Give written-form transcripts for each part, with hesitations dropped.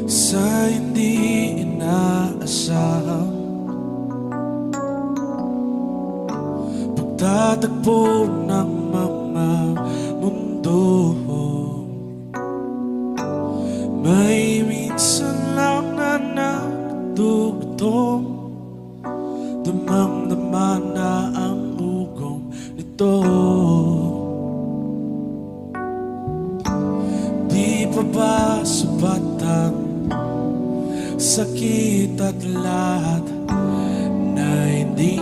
sa hindi inaasahang pagtatagpo ng mga mundo. May minsan lang na nagdugtong, damang-dama na ang ugong nito. Di pa ba sapat ang sakit at lahat na hindi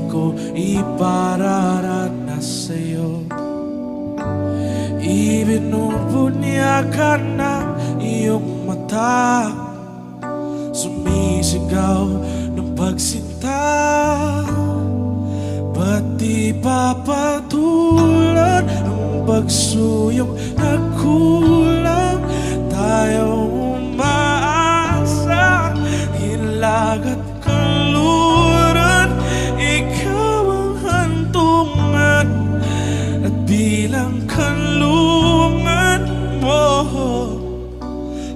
ko ipararanas sa'yo? Ibinubunyakan ng iyong mata, sumisigaw ng pagsinta. Ba't di papatulan ang pagsuyong nagkulang? Tayo umaasa, hilag at kaluran. Ikaw ang hantungan at bilang kanlungan mo,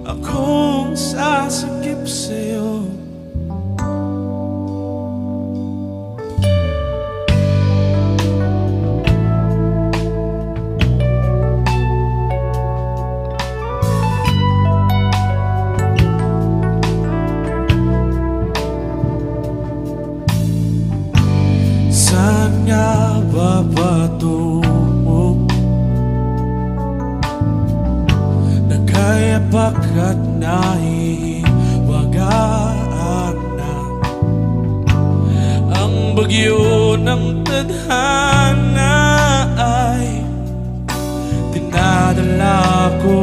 akong sasakip sa'yo. Saan nga ba patungo? Nagkayapak at nahihiwagaan na ang bagyo ng tadhana ay dinadala ko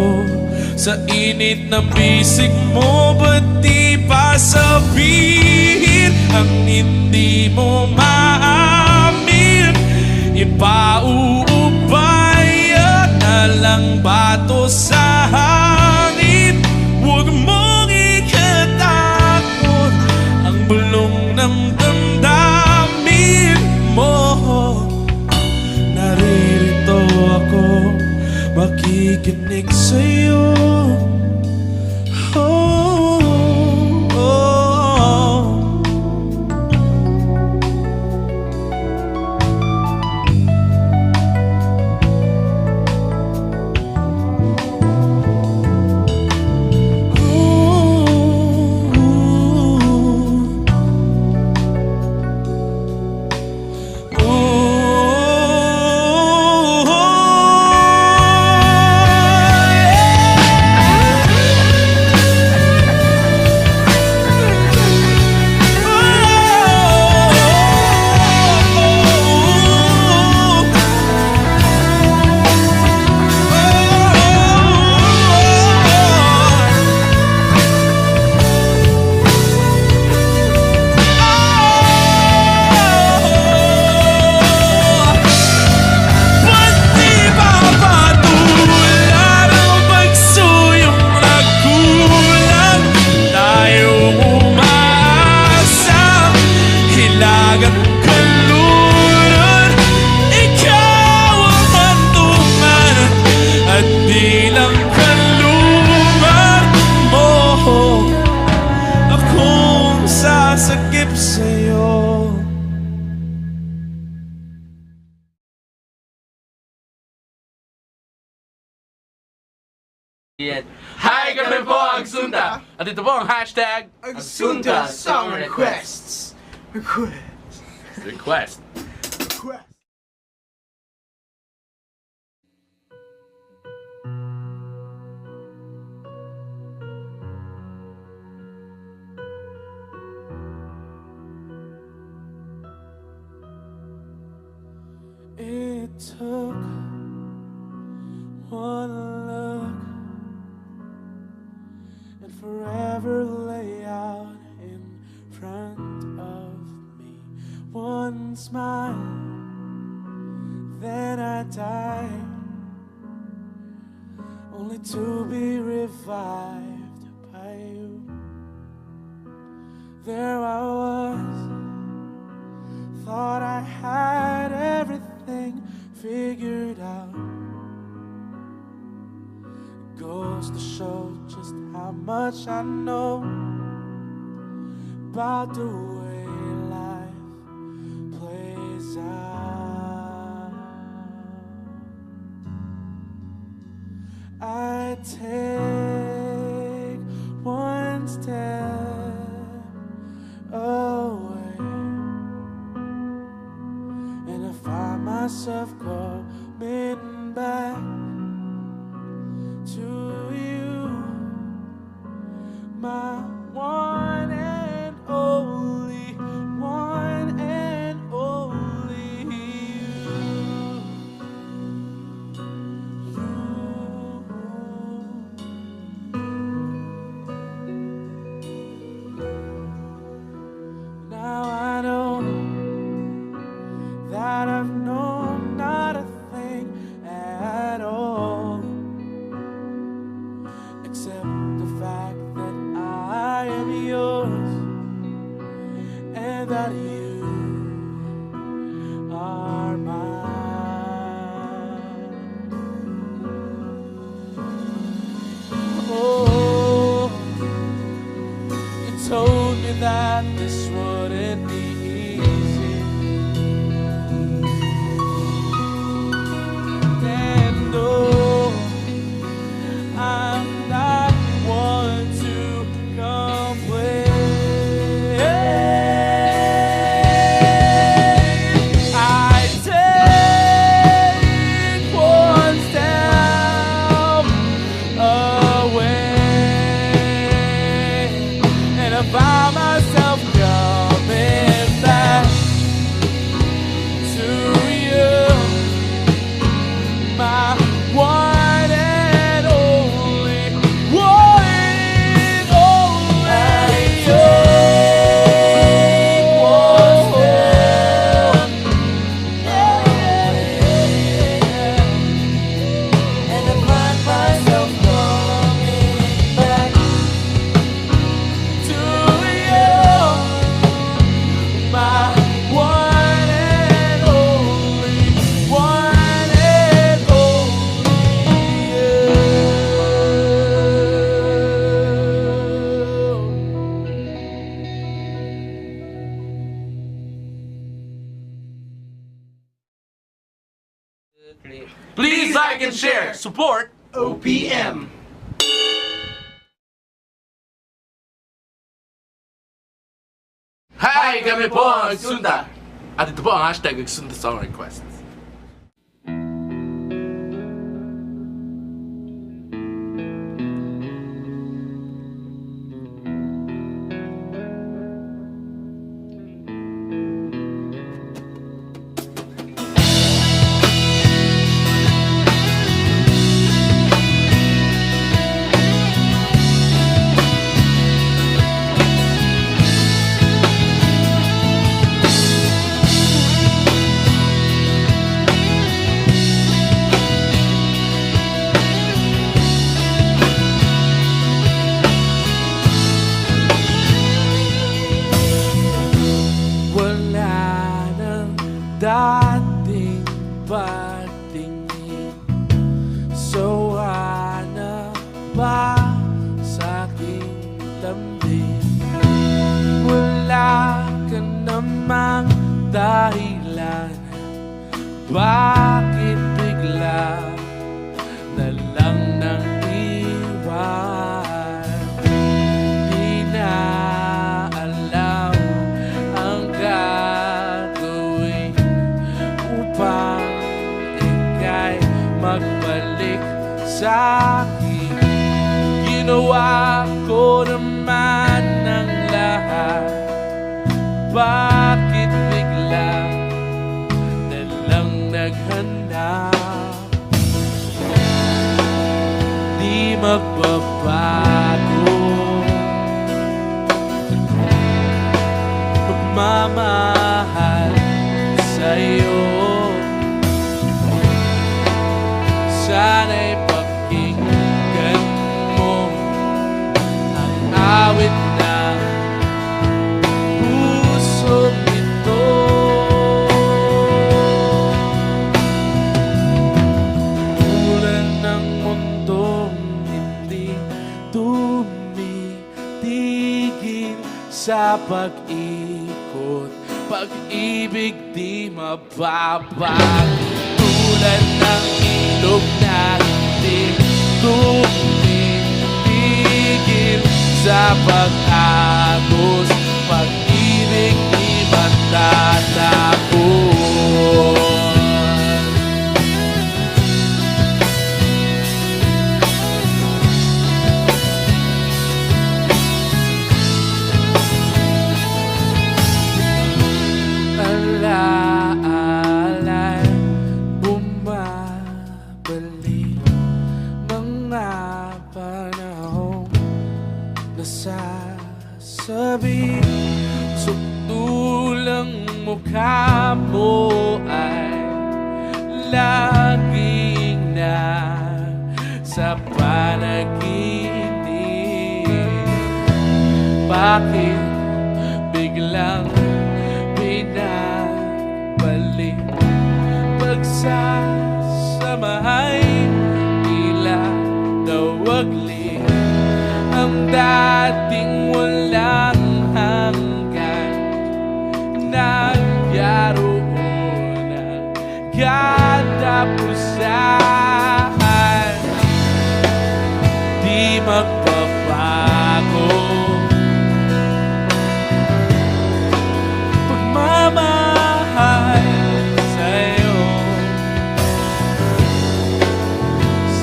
sa init ng bisig mo. Ba't di pa sabihin ang hindi mo maamin? Ipauubaya na lang bato sa hangin. Huwag mong ikatakot ang bulong ng damdamin mo. Naririto ako, makikinig sa'yo. Sasakip sa'yo. Hi kami po, Agsunta! At ito po ang hashtag Agsunta Song Requests. Request. It took one look and forever lay out in front of me. One smile, then I died, only to be revived by you. There I was, thought I had everything figured out. Go goes to show just how much I know about the way life plays out. I take one step away, and I find myself coming back to you, my one and only, one and only you. Now I know that I've known not a thing at all, except the fact that I am yours and that you are mine. Oh, you told me that this wouldn't be easy, and no, I'm not one to complain. I take one step away, and I find myself coming back to you, my one and only, one and only you. And I find myself coming back to you, my one and only, one and only you. Please like and share. Support. OPM. Hi, kami po ang Agsunda. At ito po ang hashtag Agsunda Song Requests. Wala nang dating pagtingin, sawa na ba sa aking lambing? Wala ka namang dahilan, bakit bigla na lang nang iwan? Di na alam ang gagawin upang ika'y magbalik sa akin. Ginawa ko naman ng lahat, bakit bigla na lang naghanap? Di magbabago pagmamahal sa'yo. Sana'y pakinggan mo ang awit ng pusong ito. Ulan ng mundong hindi sa pag-ikot, pag-ibig di mababag. Tulad ng ilog na hindi tumitigil sa pag-agos, pag-ibig di matatapos. Alaalay, bumabalik mga panahong nasasabi. Sukdulang mukha mo ay laging sa panaginip. Bakit biglang pinabalik? Pagsasamahay tila nawagli ang dating walang hanggan. Nagyaroon ang katapusan, di magbabago. Pagmamahal sa'yo,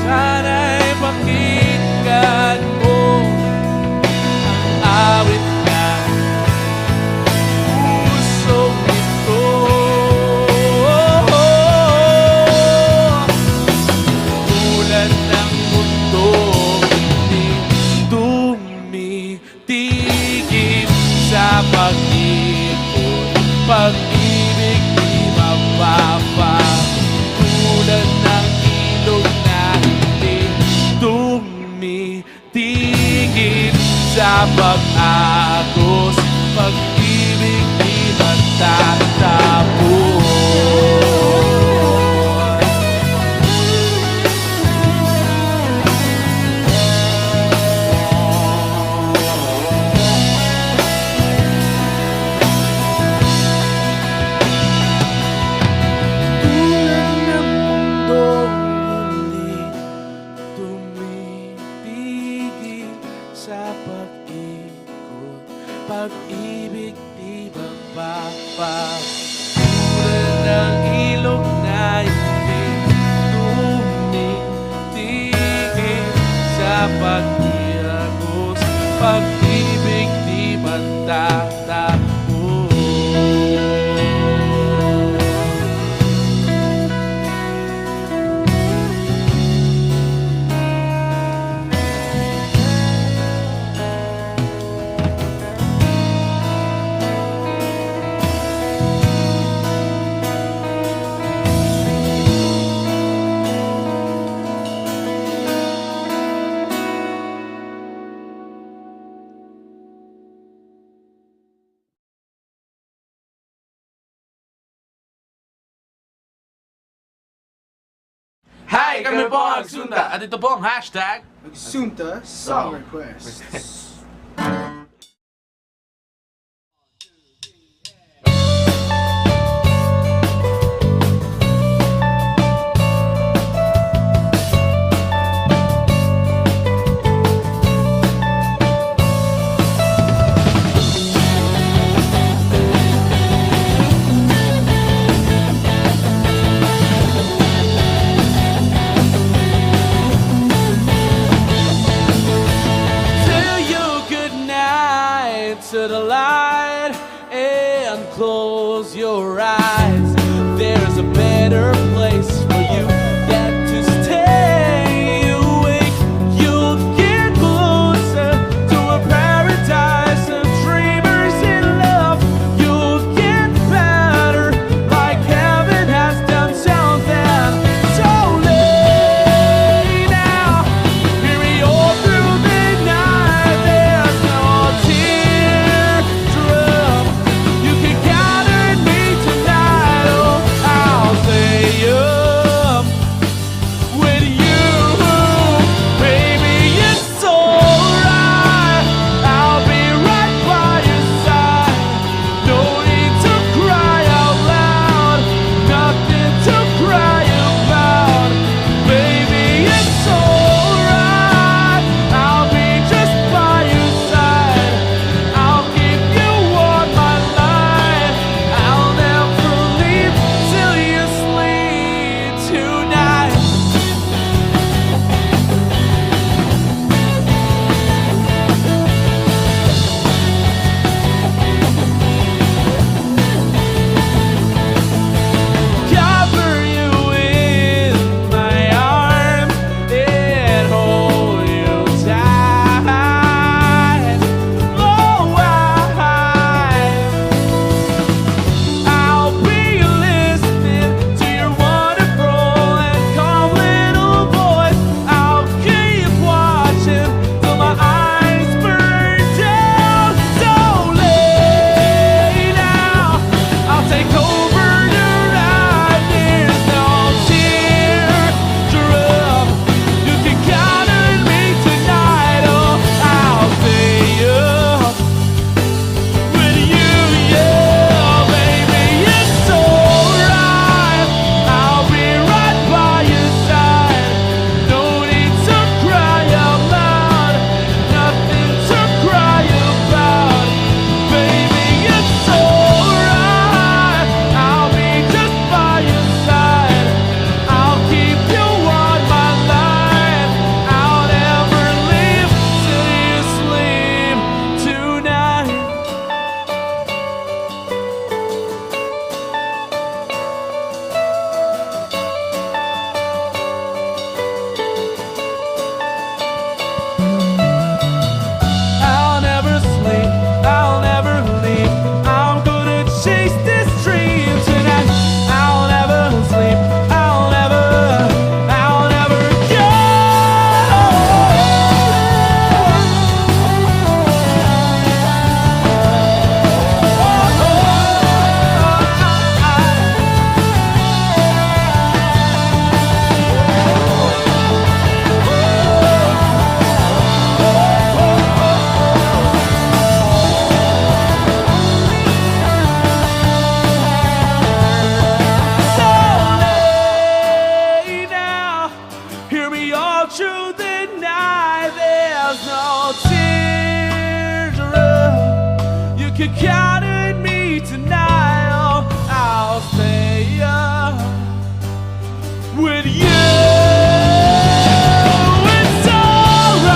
sana'y pakinggan mo ang awit ng pusong ito. Tulad ng mundong hindi tumitigil sa pag-ikot, pag-ibig di mababag. Tulad ng ilog na hindi tumitigil sa pag-agos, pag-ibig di matatapos. Tulad ng mundong hindi tumitigil sa pag-ikot, pag-ibig di bababa. Tulad ng ilog na hindi tumitigil sa pag-agos, pag-ibig di matatapos. Hi! Kami po ang Sunda at ito po ang hashtag Magsunta Song Requests. to you. All through the night, there's no tears around. You can count on me tonight. Oh, I'll stay up with you. It's alright.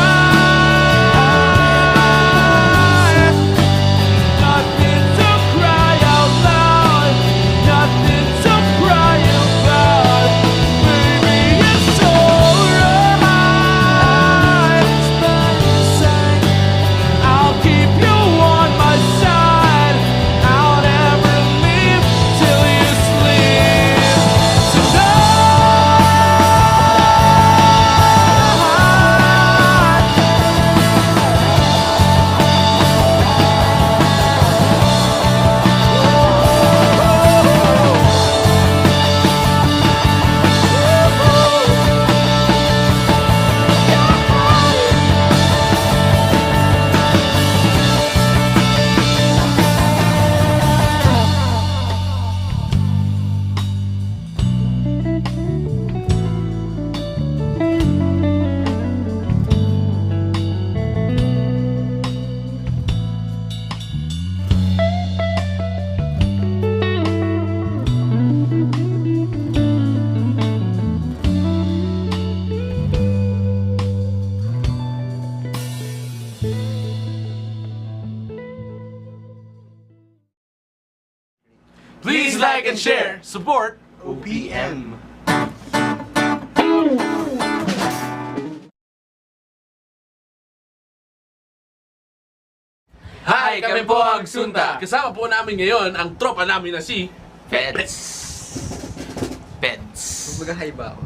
Nothing to cry out loud. Nothing to cry about. Baby, it's alright. By your side, I'll keep you on my side. I'll never leave till you sleep Please like and share. Support. OPM. Hi, kami po ang Sunta. Kasama po namin ngayon ang tropa namin na si Peds. Peds. Magahay ba ako?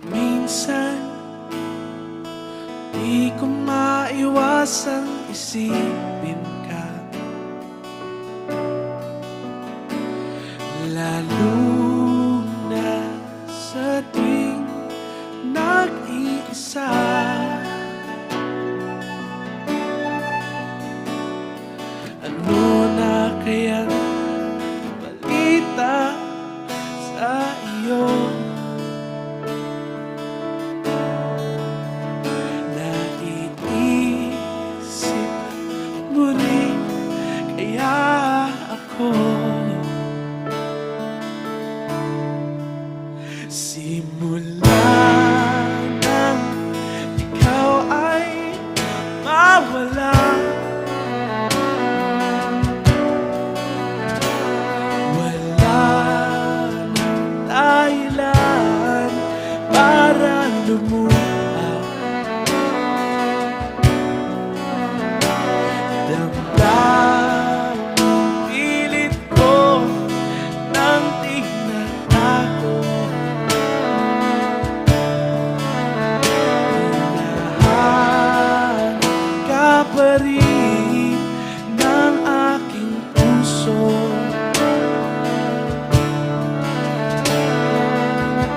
Minsan, di ko maiwasang isipin ka. Lalo na sa tuwing nag-iisa. Ano na kayang balita sa iyo? Naiisip mo rin kaya ako. Simula nang ikaw ay mawala, wala nang dahilan para lumuha. Damdaming pilit ko nang tinatago. Hinahanap ka pa rin ng aking puso.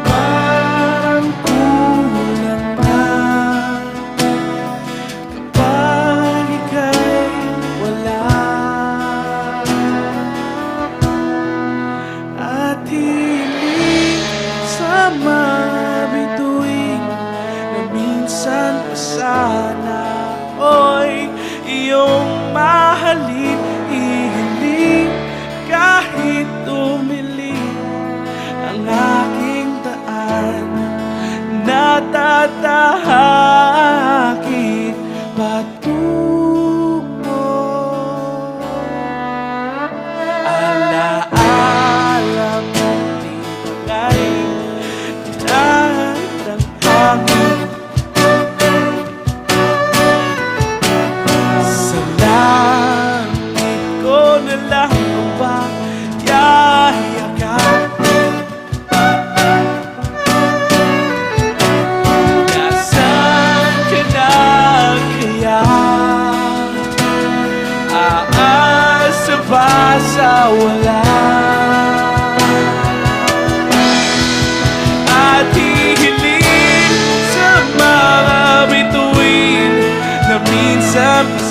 Parang kulang na kapag ika'y wala. At hindi sa mabituin na minsan pa sana ako'y iyong mahalin, ihiling kahit tumilim ang aking daan. Natatahakit patungo. Alaala mo dito ngayon ng hangin. Salamat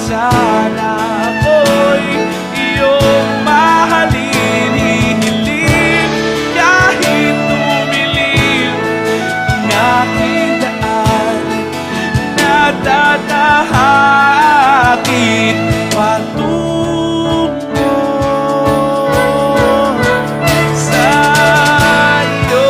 sana ako'y iyong mahalin. Hihiling kahit tumilim ang aking daan, natatahakit patungo sa iyo.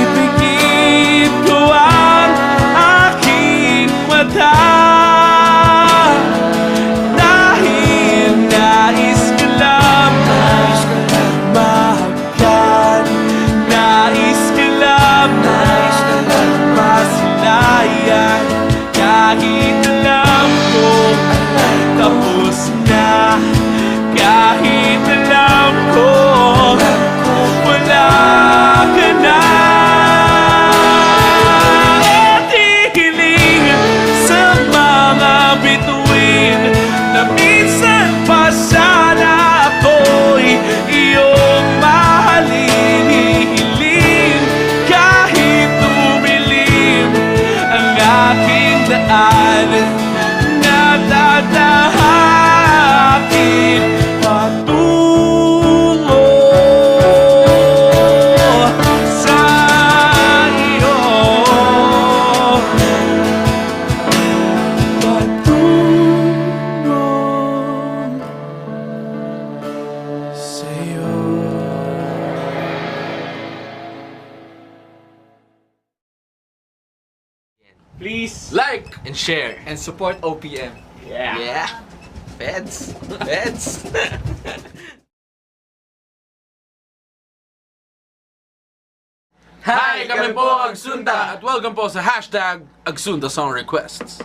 Ipikit ko ang aking mata dahil nais ko lang mahagkan, nais ko lang masilayan, kahit alam ko tapos na, kahit alam ko wala ka na. At hihiling sa mga bituin na minsan pa sana ako'y iyong mahalin. Hihiling kahit tumilim ang aking daan, natatahakit patungo sa iyo. Patungo sa iyo. Please Like and share. and support OPM. Yeah. Feds. Feds. Hi, kami po ang Agsunda at welcome po sa hashtag Agsunda Song Requests.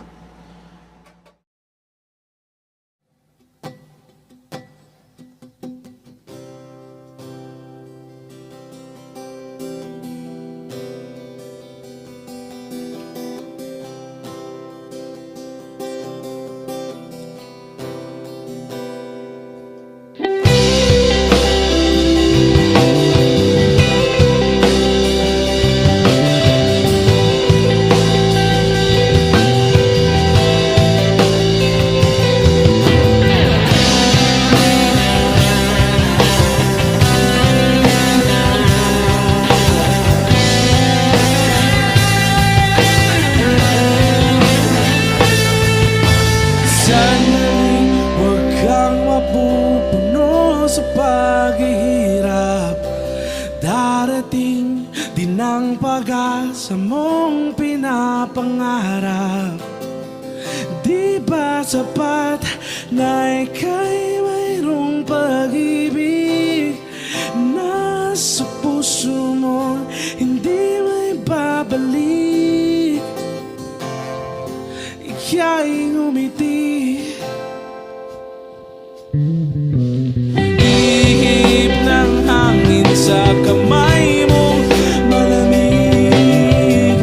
Sana'y huwag kang mapupuno sa paghihirap. Darating din ang pag-asa mong pinapangarap. Di ba sapat na ika'y mayroong pag-ibig na sa puso mo hindi may babalik? Ika'y ngumiti, ihip ng hangin sa kamay mong malamig.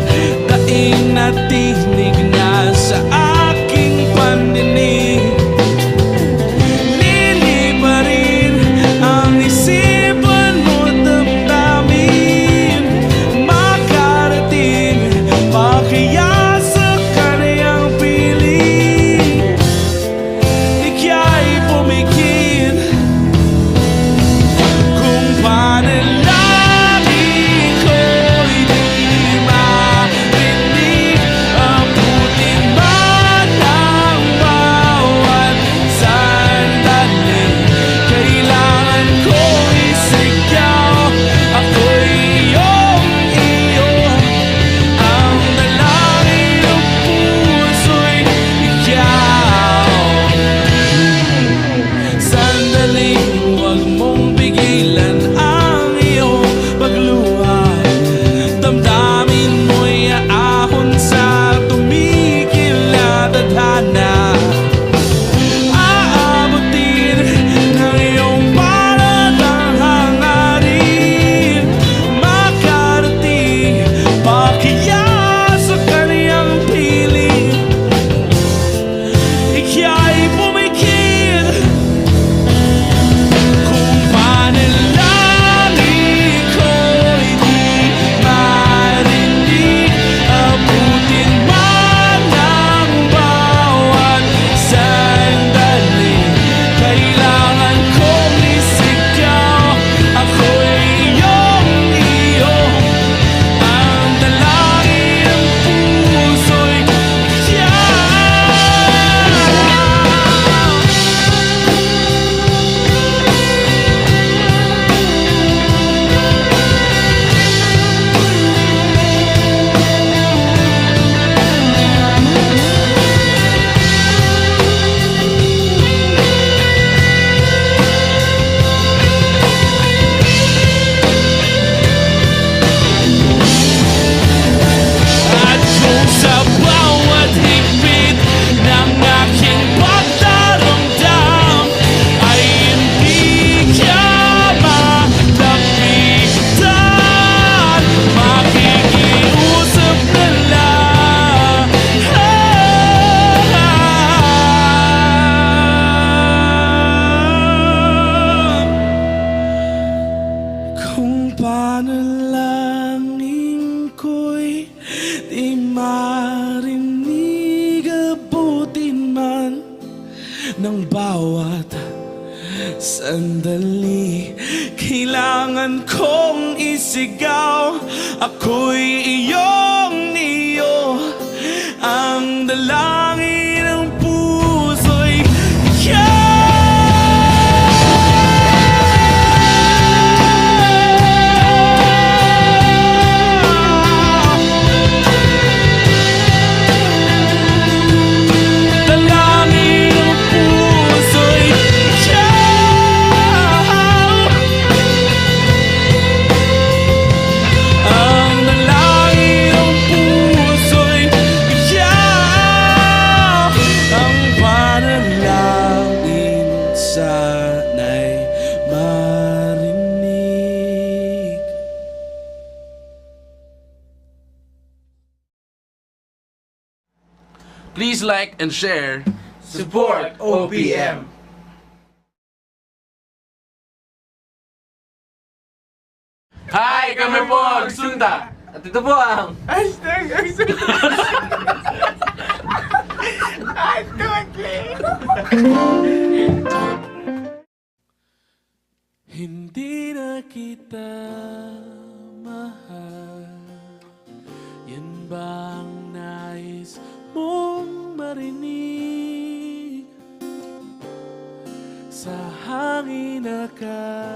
Daing na tinig na sa aking pandinig. Liliparin ang isipan mo, damdamin. Makarating pa kaya sa kaniyang piling? Ika'y pumikit kung paano lang Kaya sa kaniyang piling ika'y pumikit. Kung panalangin ko'y di marinig, abutin man ang bawat sandali. Kailangan kong isigaw, ako'y iyong iyo. Ang dalangin ng puso'y at kung sa bawat higpit ng aking pagdaramdam ay hindi ka malapitan, makikiusap na lang. Kung panalangin ko'y di marinig, abutin man ng bawat sandali. Kailangan kong isigaw, ako'y iyong iyo. Ang dalangin ng puso'y dalangin ng puso'y ang dalangin ng puso'y ang panalangin sana'y marinig. Please like and share. Support OPM. Hi, kami po ang Sunda. At ito po ang Hindi na kita mahal, yan bang nais mong marinig? Sa hangin nakasandal,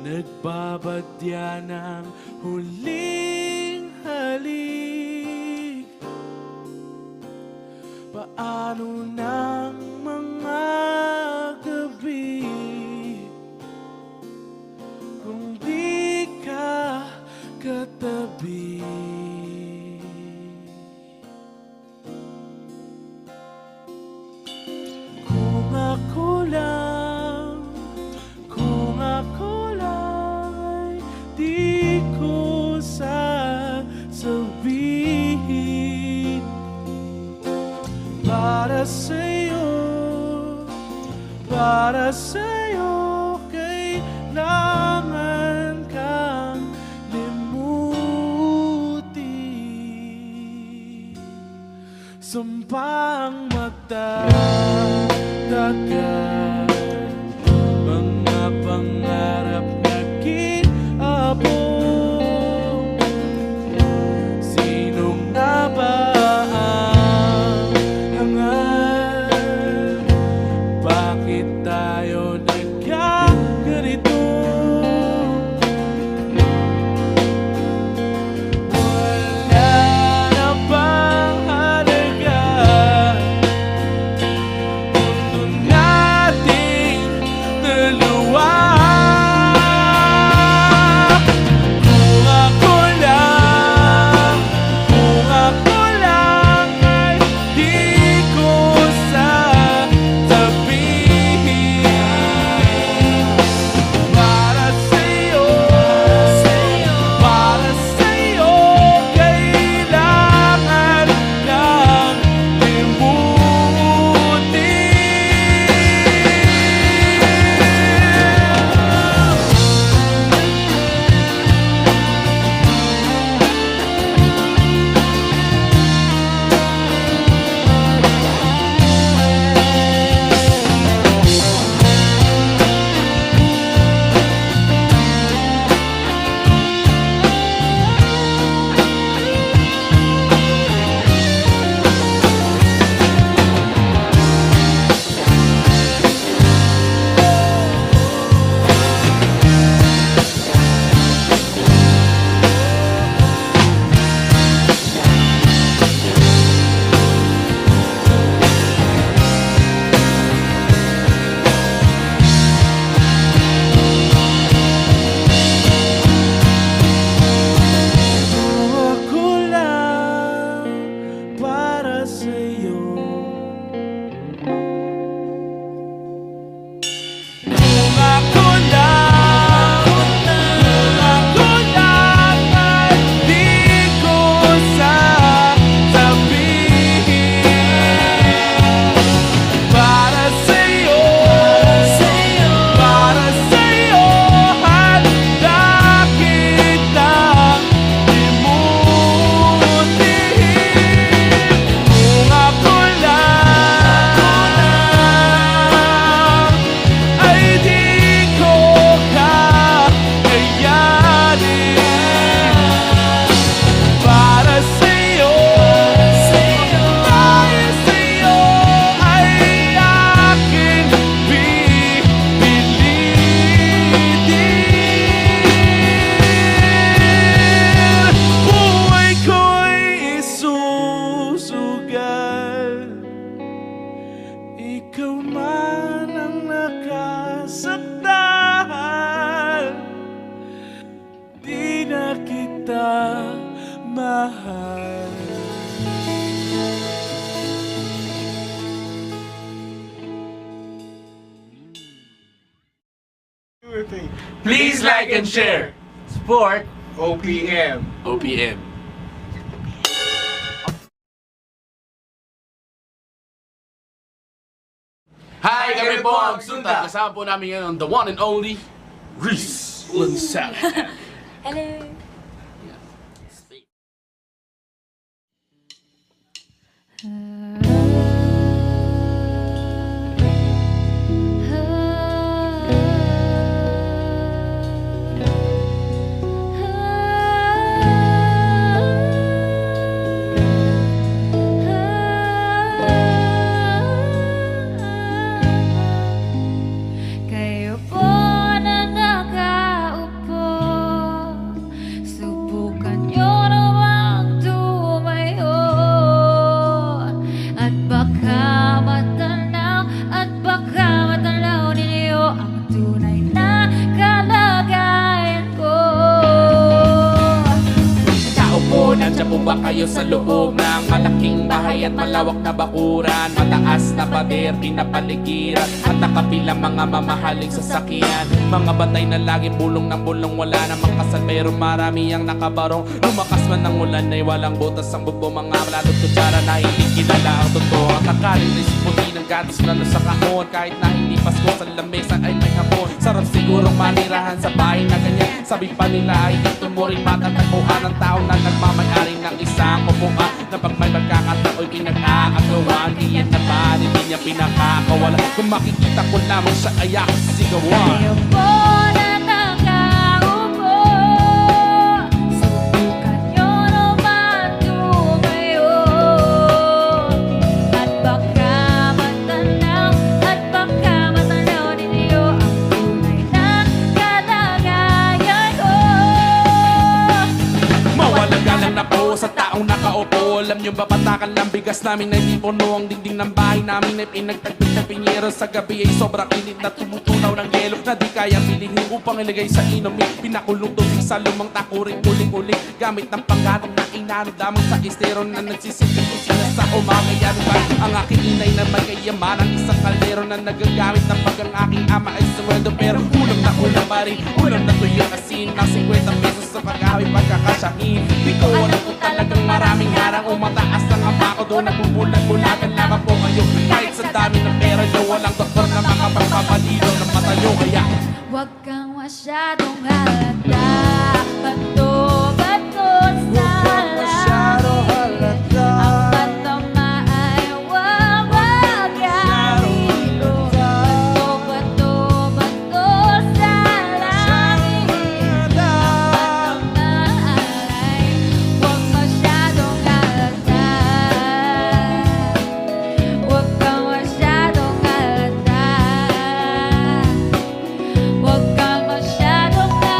nagbabadya ng huling halik. Paano ng mga gabi kung di ka katabi? Kung ako lang ay di ko sasabihin. Para sa'yo, kailangan kang limutin. Sumpang magdadagan, mga pangarap nag-iabong. Sino nga ba ang hangal? Bakit tayo nagkaganito? Wala na bang halaga mundo nating dalawa? kitang mahal. Please like and share. Support OPM. OPM. Hi, kami po ang Sunta. Kasama po namin ngayon the one and only Reese Lansac. Hello. Kayo po na nakaupo, subukan nyo namang tumayo. At baka matanaw ninyo ang tunay na kalagayan ko. Tao po, nandiyan po ba kayo sa loob ng malaking bahay at malawak na bakuran? Mataas na pader, pinapaligiran at nakapilang mga mamahaling sasakyan. Mga batay na lagi bulong ng bulong, wala namang kasal pero marami ang nakabarong. Lumakas man ng ulan ay walang butas ang bubo, mga maladot kutsara na hindi kilala ang totoo. Ang kakaling na isiputi ng gatos na sa kahon, kahit na hindi Pasko sa lamesa ay may hapon. Sarap sigurong manirahan sa bahay na ganyan. Sabi pa nila ay dito mo rin matatagpuan ang tao na nagmamayari ng isang upuan, na pag may magkakatao'y pinag-aagawan. Diyan na ba, hindi niya pinakakawala. Kung makikita ko lamang siya ay ako sigawan. Kayo po na nakaupo, subukan nyo naman tumayo. At baka matanaw ninyo ang tunay na kalagayan ko. Mawalang galang na po sa taong nakaupo. Alam nyo ba patakan ng bigas namin na hindi puno ang dingding ng bahay namin ay pinagtagpit na pinyero. Sa gabi ay sobrang init na tumutunaw ng yelo na di kaya bilihin upang ilagay sa inumin. Pinakulong tubig sa lumang takuring uling-uling gamit ng panggatong na inano damang sa estero na nagsisilbing kusina sa umaga. Yan ba ang aking inay na may kayamanan, isang kaldero na nagagamit ng pag ang aking ama ay sumweldo pero ulam na ulam pa rin. Ulam na tuyo asin ng 50 pesos sa pag-awit pagkakasyahin. Di ko alam kung talagang maraming harang umataas ang ama ko doon nagbubulag-bulagan lamang po kayo. Kahit sa dami ng pera nyo walang doktor na makapagpapaligaw ng mata nyo. Kaya Huwag kang masyadong halata, bato-bato sa langit. Ang matama ay wawagyarilo. Bato-bato sa langit. Ang matama ay huwag masyadong halata. Huwag kang masyadong halata. Huwag kang masyadong halata.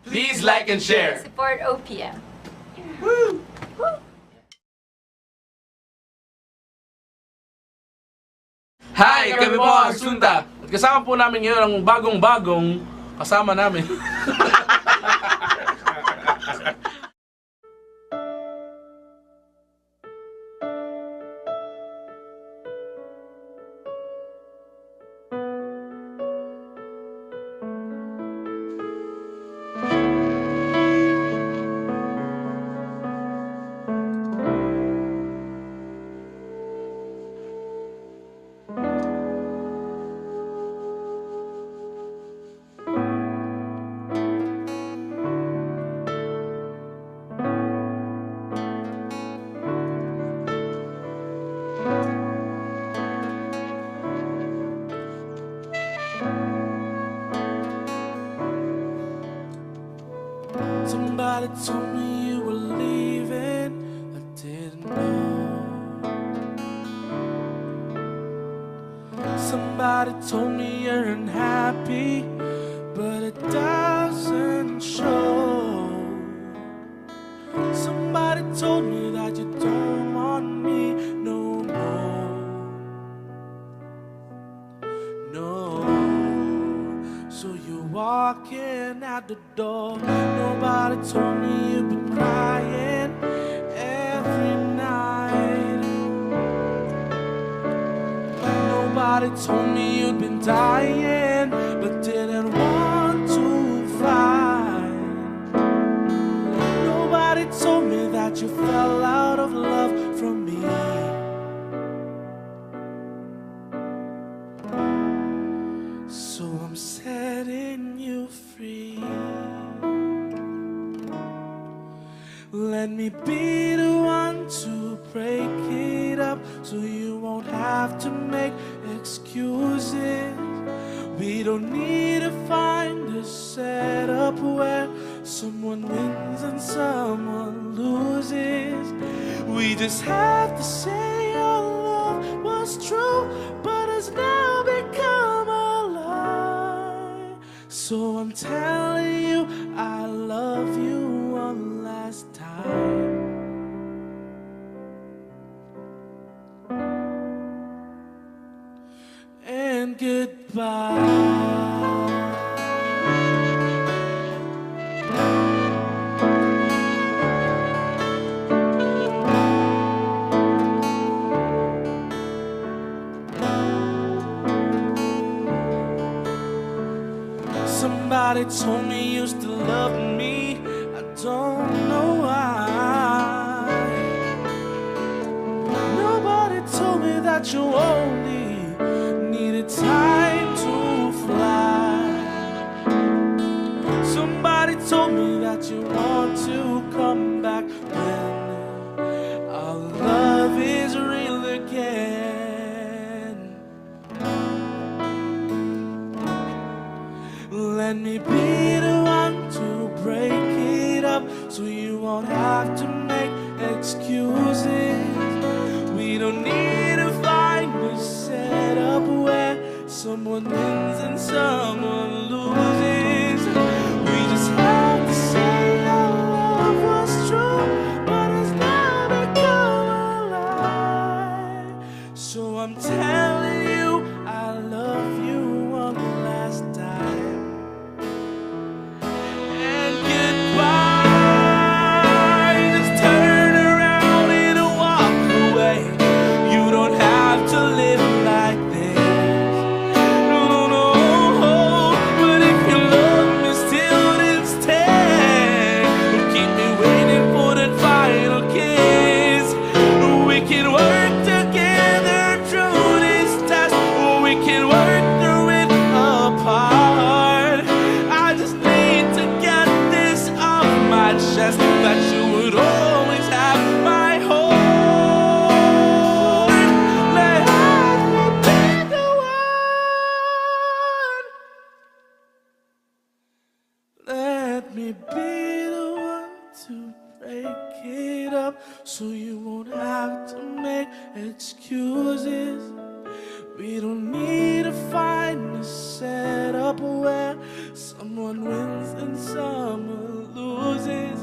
Please like and share. Support OPM. Hi, kami po ang Sunta. At kasama po namin ngayon ang bagong-bagong kasama namin. Somebody told me you were leaving, I didn't know. Somebody told me you're unhappy, but it doesn't show. Somebody told me that you don't want me no more. No. So you're walking out the door. Nobody told me you've been crying every night. Nobody told me you'd been dying, but didn't want to fight. Nobody told me that you fell out of love from me. So I'm setting you free. Let me be the one to break it up, so you won't have to make excuses. We don't need to find a setup where someone wins and someone loses. We just have to say our love was true, but has now become a lie. So I'm telling you, I love you one last time. And goodbye. Somebody told me you still love me. I don't know why. Nobody told me that you only needed time to fly. Somebody told me that you want to come back when our love is real again. Let me be the one to break it up, so you won't have to make excuses. We don't need to find a setup where someone wins and someone loses. We just have to say our love was true, but it's now become a lie. So I'm telling you, I love you one last time. And goodbye. Just turn around and walk away. You don't have to live like this. No, no, no. But if you love me still instead, keep me waiting for that final kiss. We can work together through this test. We can work through it apart. I just need to get this off my chest, that you would always have my heart. Let me be the one. Let me be the one to break it up, so you won't have to make excuses. We don't need to find a set up where someone wins and someone loses.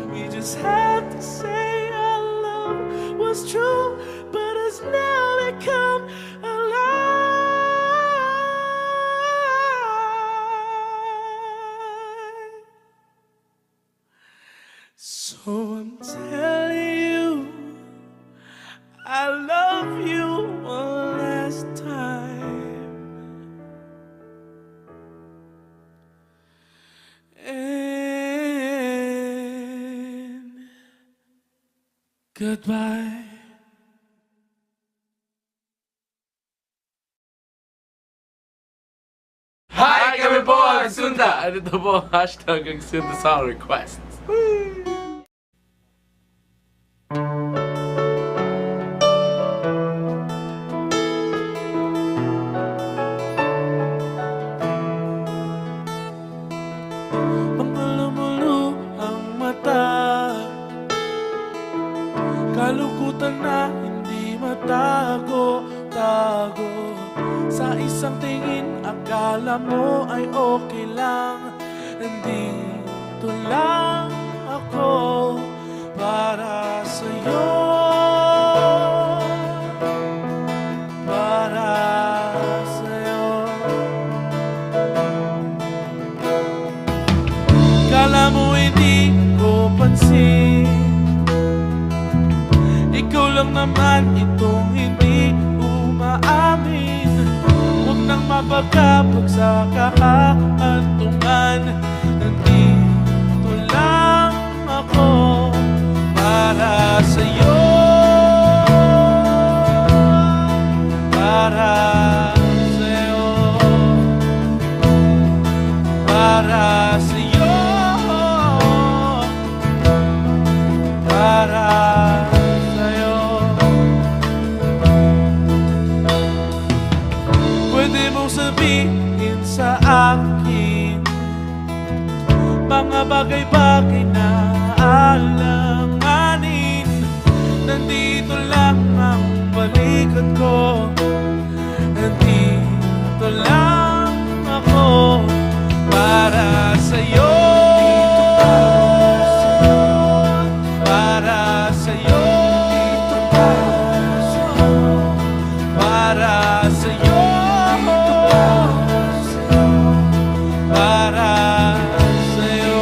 We just have to say our love was true, but it's now become a lie. So I'm telling you, I love you one last time. And goodbye. Hi! Kami po ang Sunda! Ano ito po ang hashtag ang Sunda Song Requests? Pangulumulo ang mata, kalungkutan na hindi matago-tago. Sa isang tingin, akala mo ay okay lang. Nandito lang ako para sa'yo, para sa'yo. Kala mo hindi ko pansin, ikaw lang naman itong hindi umaamin. Huwag nang mapagkapag sa kahantungan. Nandito lang ako para sa'yo, para sa'yo, para sa'yo, para sa'yo. Pwede mong sabihin sa akin mga bagay-bagay na alanganin. Nandito lang ang balikat ko, nandito lang ako para sa'yo, para sa'yo, para sa'yo, para sa'yo.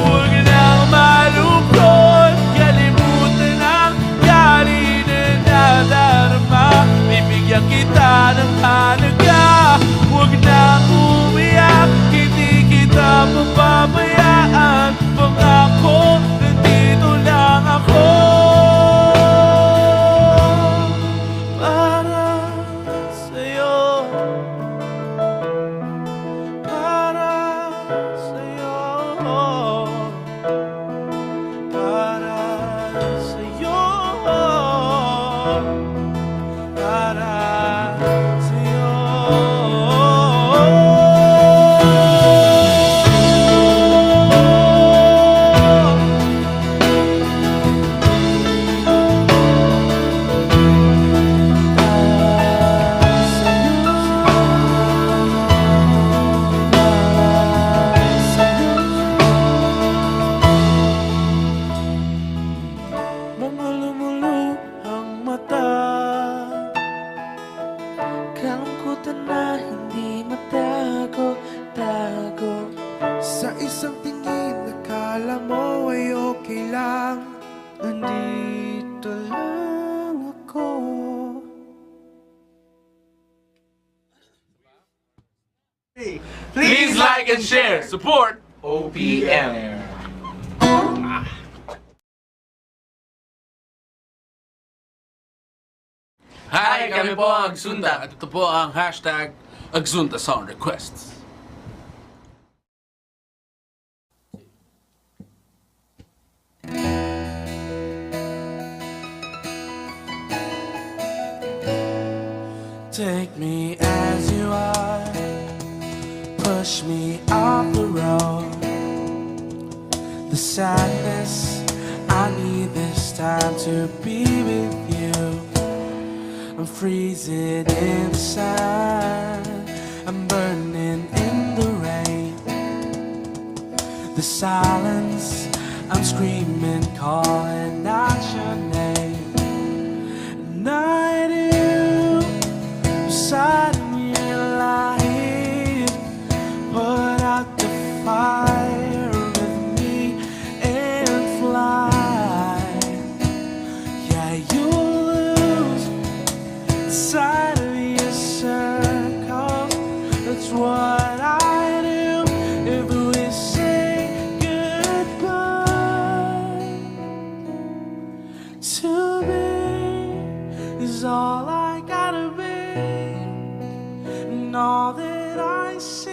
Huwag nang malungkot, kalimutan ang galing na nadarama. Bibigyan kita ng halaga, huwag nang umiyak, hindi kita papabayaan. Pangako, nandito lang ako para sa'yo, para sa'yo, para sa'yo, para sa'yo. Mga lumulu ang mata, kalungkutan na hindi matago-tago. Sa isang tingin, akala mo ay okay lang. Nandito lang ako. Please like and share. Support OPM. Hi, kami po ang Sunda. At ito po ang hashtag Agsunta Song Requests. Take me as you are, push me off the road. The sadness, I need this time to be with you. I'm freezing inside, I'm burning in the rain. The silence, I'm screaming, calling out your name. And I do, beside me alive, put out the fire with me and fly. Yeah, you'll lose inside of your circles. That's what I do if we say goodbye. To be is all I gotta be, and all that I see,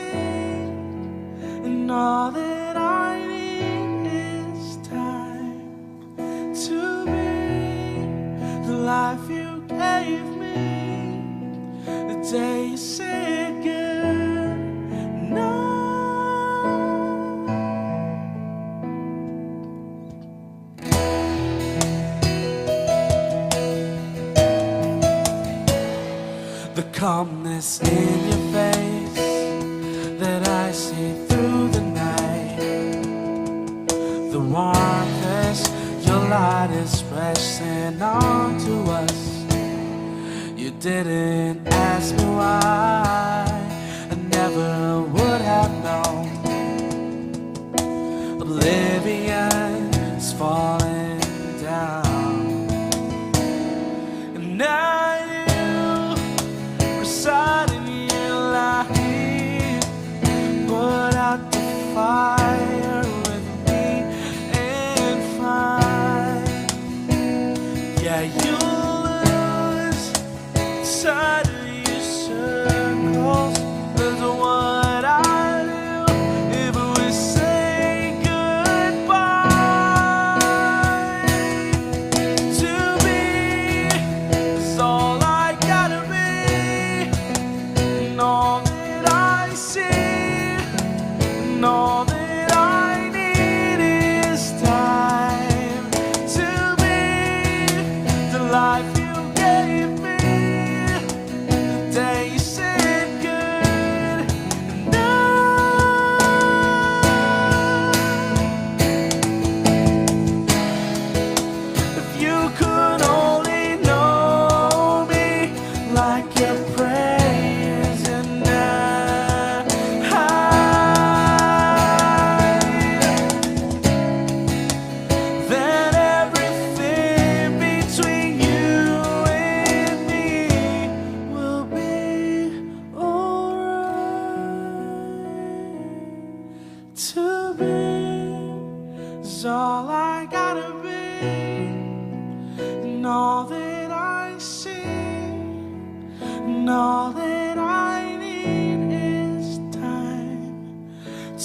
and all that I need is time. To be the life you gave me, the day you said goodnight. The calmness in your face that I see through the night, the warmth as your light is pressing onto us. You didn't ask me why, I never would have known. Oblivion is falling down, and I reside in your life, put out the fire with me and find. Yeah, you'll lose inside of your circles. That's what I do if we say goodbye. To be is all I gotta be, and all that I see, and all that I need is time. To be the life you gave me, the day you said goodnight. If you could only know me like your prayers and then everything between you and me will be alright. To be is all I gotta be, and all that I see, and all that I need is time.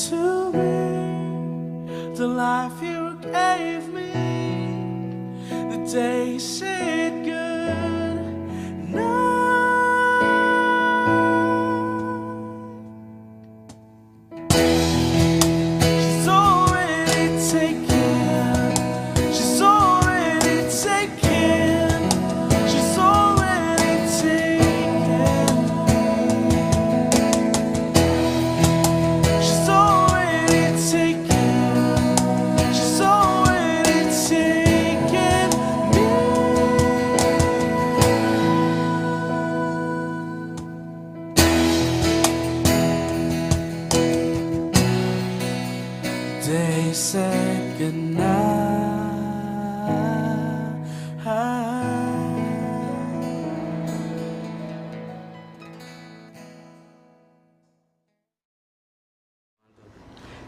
To be the life you gave me, the day you said goodnight. She's already taken, she's already taken, she's already taken, she's already taken, she's already taken me. They said goodnight.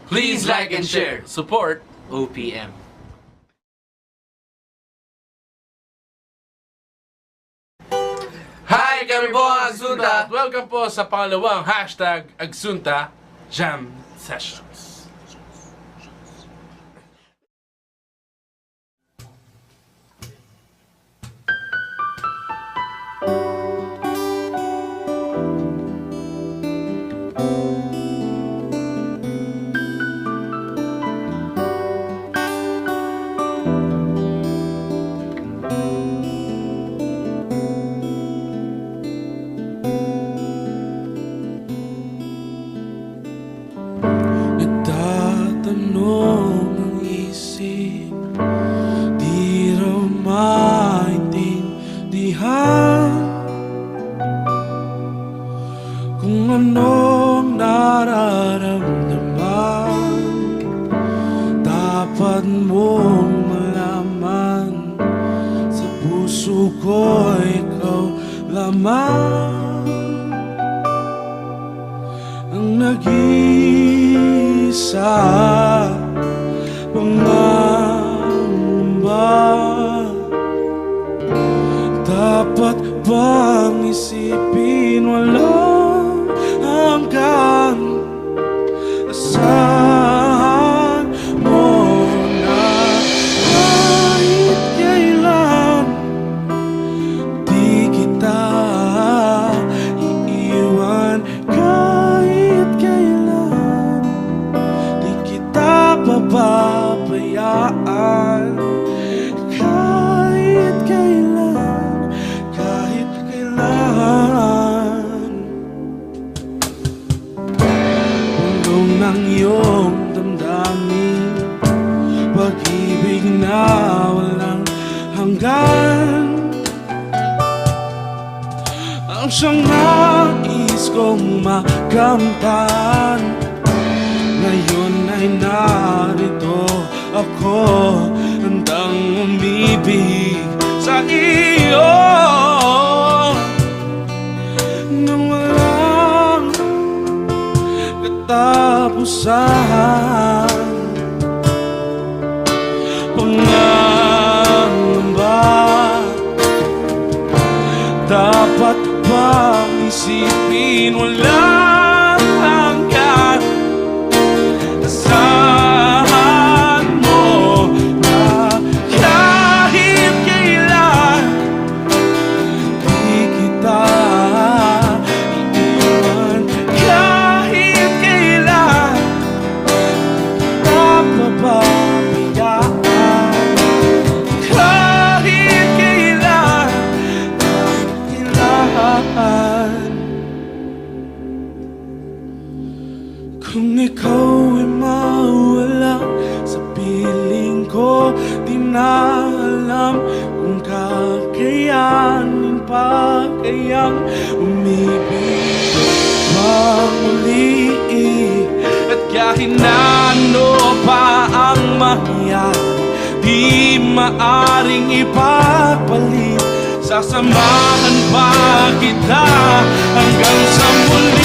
Please like and share. Support. OPM. Hi, kami po ang Sunta. At welcome po sa pangalawang hashtag Agsunta Jam Sessions. Kung anong nararamdaman, dapat mong malaman. Sa puso ko ikaw lamang ang nag-iisa. Pangamba, dapat bang isipin walang hanggan? Asahan mo na kahit kailan di kita iiwan. Kahit kailan di kita pababayaan. Kahit kailan, kahit kailan. Bulong ng iyong damdamin, pag-ibig na walang hanggan, ang siyang nais kong makamtan. Ngayon ay narito ako, handang umibig sa iyo nang walang katapusan. Pangamba, dapat bang isipin walang hanggan? Asahan mo na kahit kailan di kita iiwan. Kahit kailan kita pababayaan. Kahit kailan, kailan. Kung ikaw ay mawala sa piling ko, di na alam kung kakayanin pa kayang umibig pang muli. At kahit na ano pa ang mangyari, di maaring ipapalit. Sasamahan pa kita hanggang sa muli.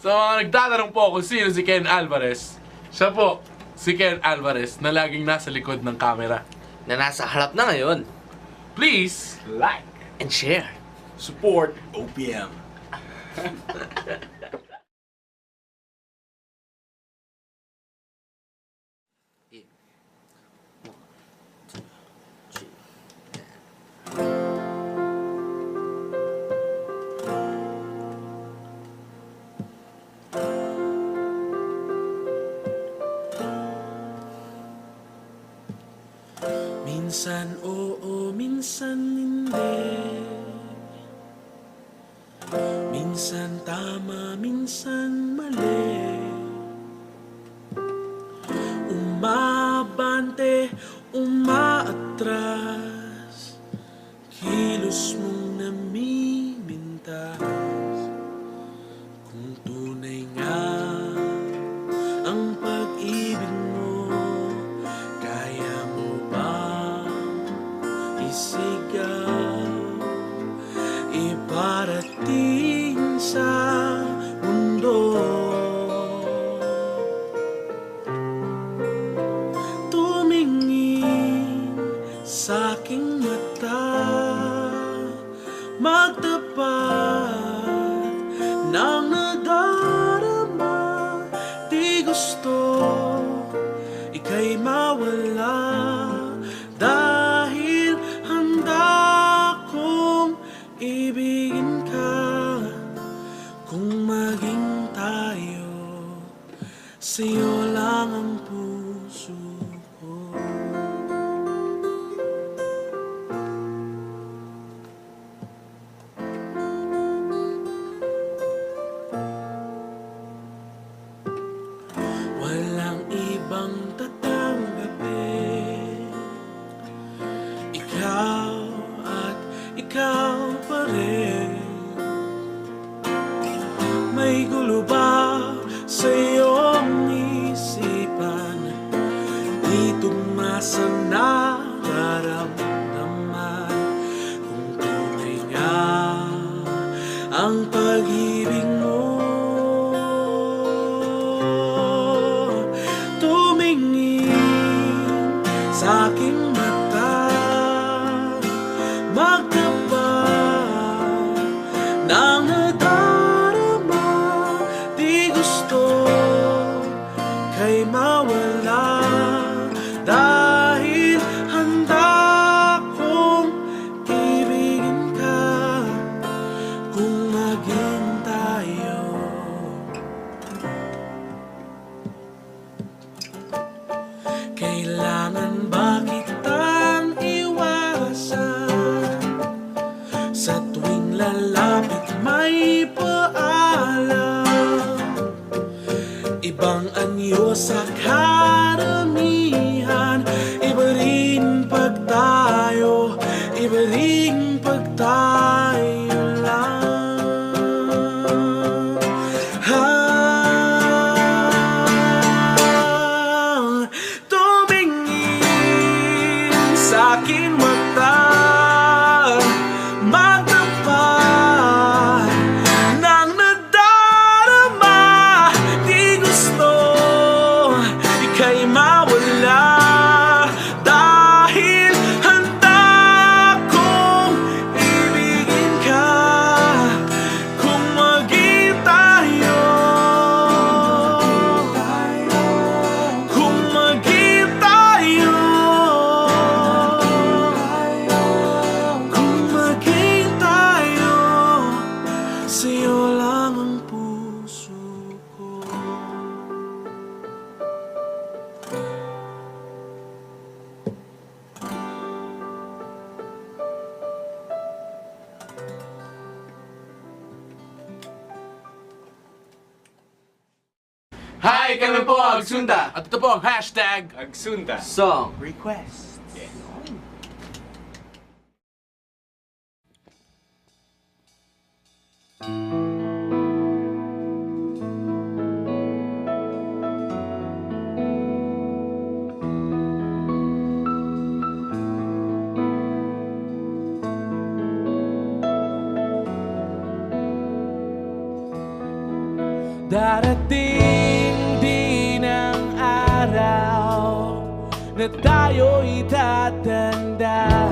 Sa mga nagtatanong po kung sino si Ken Alvarez, siya po si Ken Alvarez na laging nasa likod ng camera. Na nasa harap na ngayon. Please like, And share. support OPM. Minsan oo, minsan hindi. Minsan tama, minsan mali. Umabante, umaatras, kilos mong namimintas. Kung tunay nga ang pag-ibig mo, kaya mo bang isigaw, iparating sa mundo? Tumingin sa'king mata, magtapat ng nadarama. Di gusto ika'y mawala, dahil handa kong ibigin ka. Kung maging tayo, sa'yo lang ang puso ko. Walang ibang tatanggapin, ikaw at ikaw pa rin. May gulo ba sa iyong isipan? Di tumasa nararamdaman. Kung tunay nga ang pag-ibig mo, tumingin sa'king mata, magtapat ng nadarama. Di gusto kay mawala, dahil handa kong ibigin ka. Kung maging tayo, kailangan ba kitang iwasan? Sa tuwing lalapit may paalam, ibang anyo sa karamihan. Iba rin pag tayo, iba rin pag tayo lang. Tumingin sa'king mata, magtapat ng nadarama. Di gusto ika'y mawala, dahil handa kong ibigin ka. Kung maging tayo, kung maging tayo, kung maging tayo, sa'yo lang ang puso ko. Hi! Kami po ang Agsunda! At ito po ang hashtag Agsunda. Song request. Darating din ang araw na tayo'y tatanda.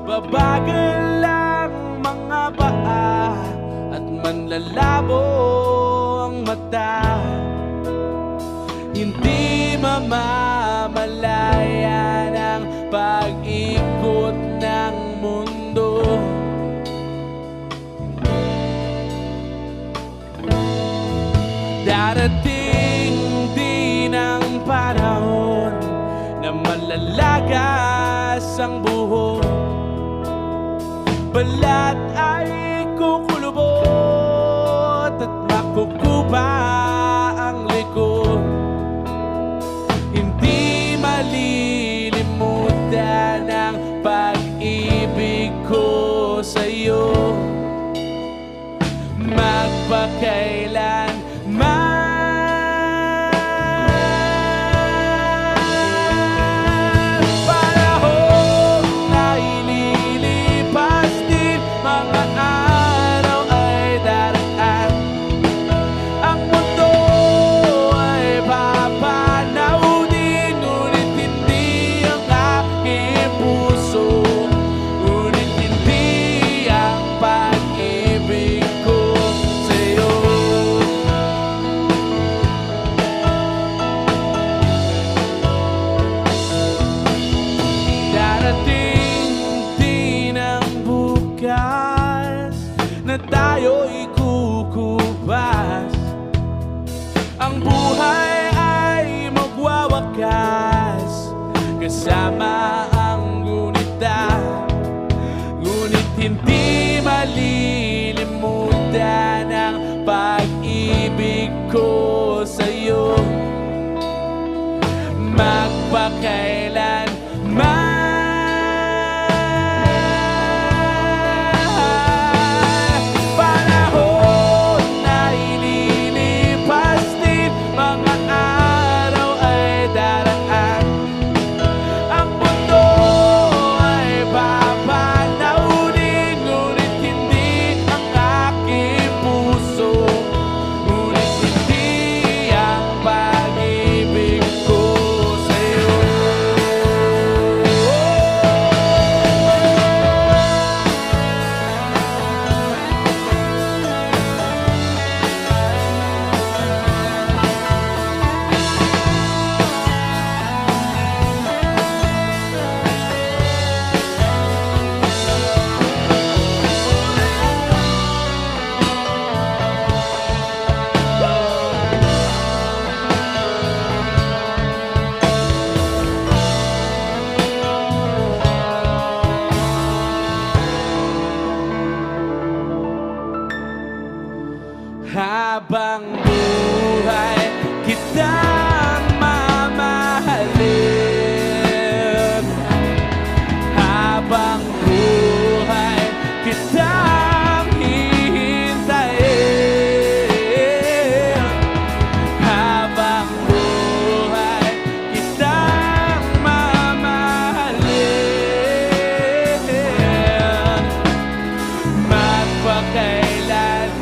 Babagal lang mga paa at manlalabo ang mata. Hindi mamamalayan ang pag-ikot ng mundo. Darating din ang panahon na malalaga balat ay kukulubot at makukuba ang likod. Hindi malilimutan ang pag-ibig ko sa'yo, magpakailanman. Panahon ay lilipas din, mga araw ay daraan. Ang mundo ay papanaw din, ngunit hindi ang aking puso, ngunit hindi ang pag-ibig ko sa'yo. Darating din ang bukas na tayo'y kukubas. Ang buhay ay magwawakas kasama ang gunita, ngunit hindi malilimutan ang pag-ibig ko sa'yo, magpakailanman. Panahon ay lilipas din, mga araw ay daraan. Ang mundo ay papanaw din, ngunit hindi ang aking puso, ngunit hindi ang pag-ibig ko sa'yo. Habang buhay kitang mamahalin, habang buhay kitang hihintayin, habang buhay kitang mamahalin, magpakailanman.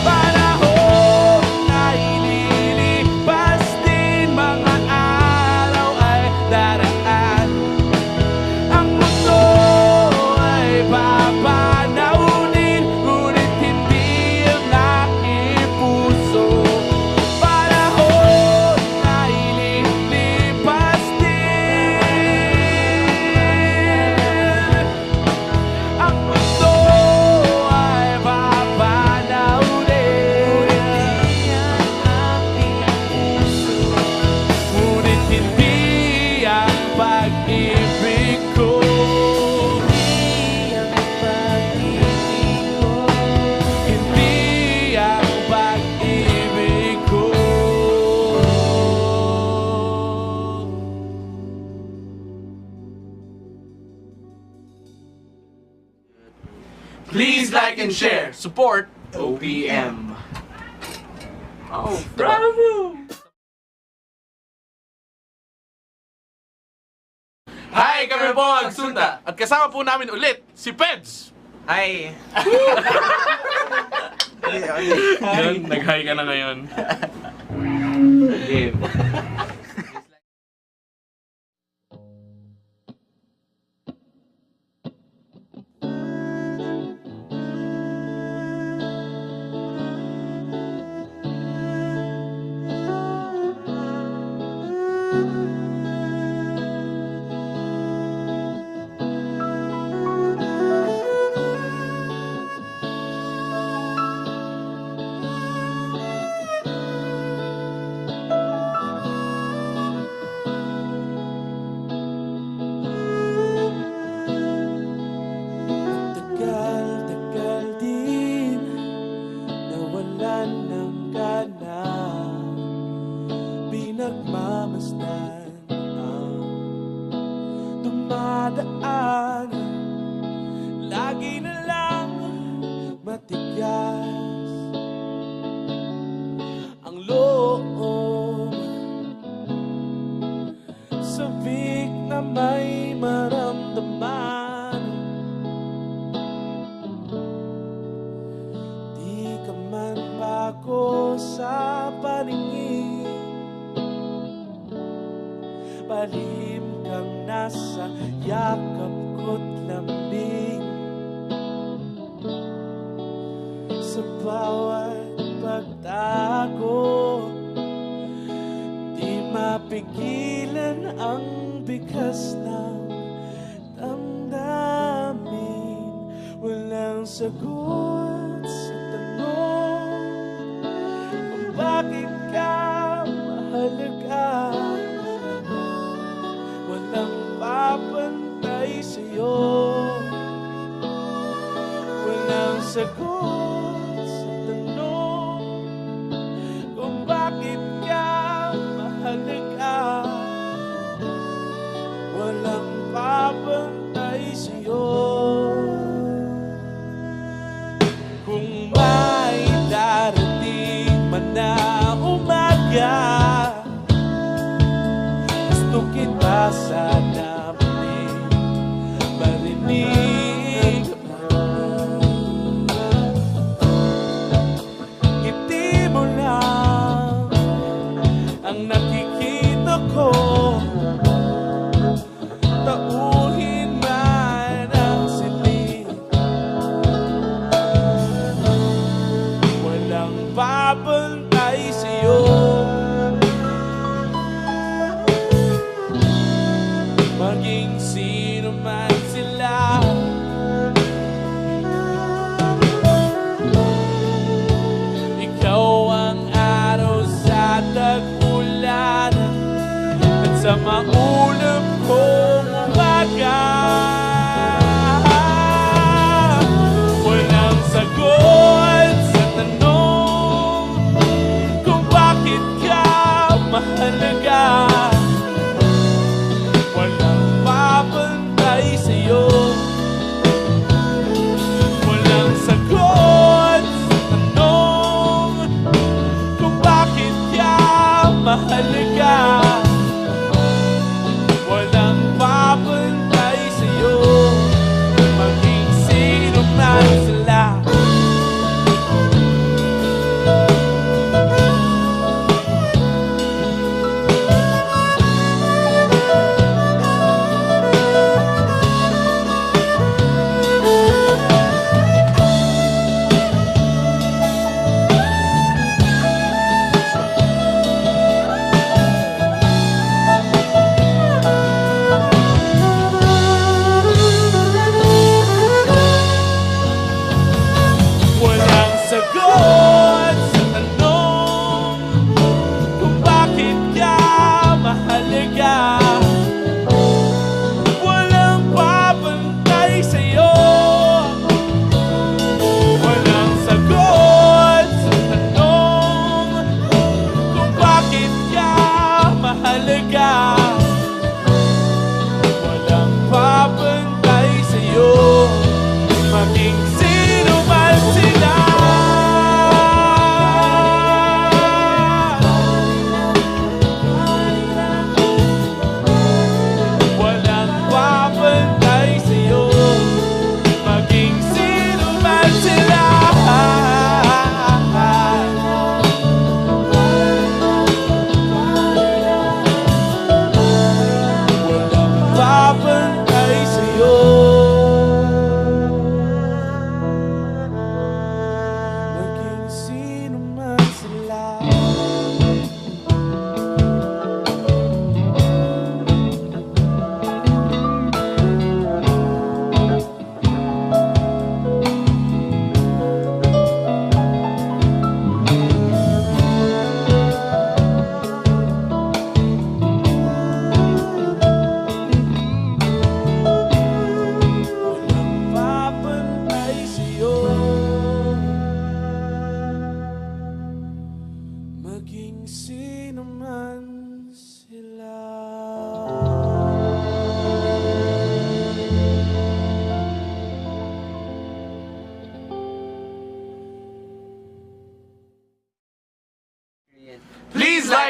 Panahon ay lilipas din, mga araw ay daraan. Ang mundo ay papanaw din, ngunit hindi ang aking puso. Panahon ay lilipas din, ang mundo ay papanaw din, ngunit hindi ang pag-ibig ko. Hindi ang pag-ibig ko. Please like and share. Support OPM. Oh, Bravo! Hi, kami po ang Sunda. At kasama po namin ulit si Peds. Hi. Yun, nag-hi ka na ngayon. Game. pagmamasdan ang dumadaan. Lagi na lang matigas ang loob, sabik na may maramdaman. Di ka man bago sa paningin, palihim kang nasa yakap ko't lambing. Sa bawat pagtago, di mapigilan ang bigas ng damdamin. Walang sagot sa tanong kung bakit ka mahalaga. Walang papantay sa'yo. Walang sagot sa tanong kung bakit ka mahalaga. Walang papantay sa'yo. Kung may darating man na umaga, gusto kita sana marinig. Ngiti mo lang ang nakikita ko, tauhin man ang silid. Walang babantay sa'yo. Maging sino man sila, ikaw ang araw sa tag-ulan at sa maulap kong umaga. Walang sagot sa tanong kung bakit ka mahalaga. Walang babantay sa'yo. Walang sagot sa tanong kung bakit ka mahalaga.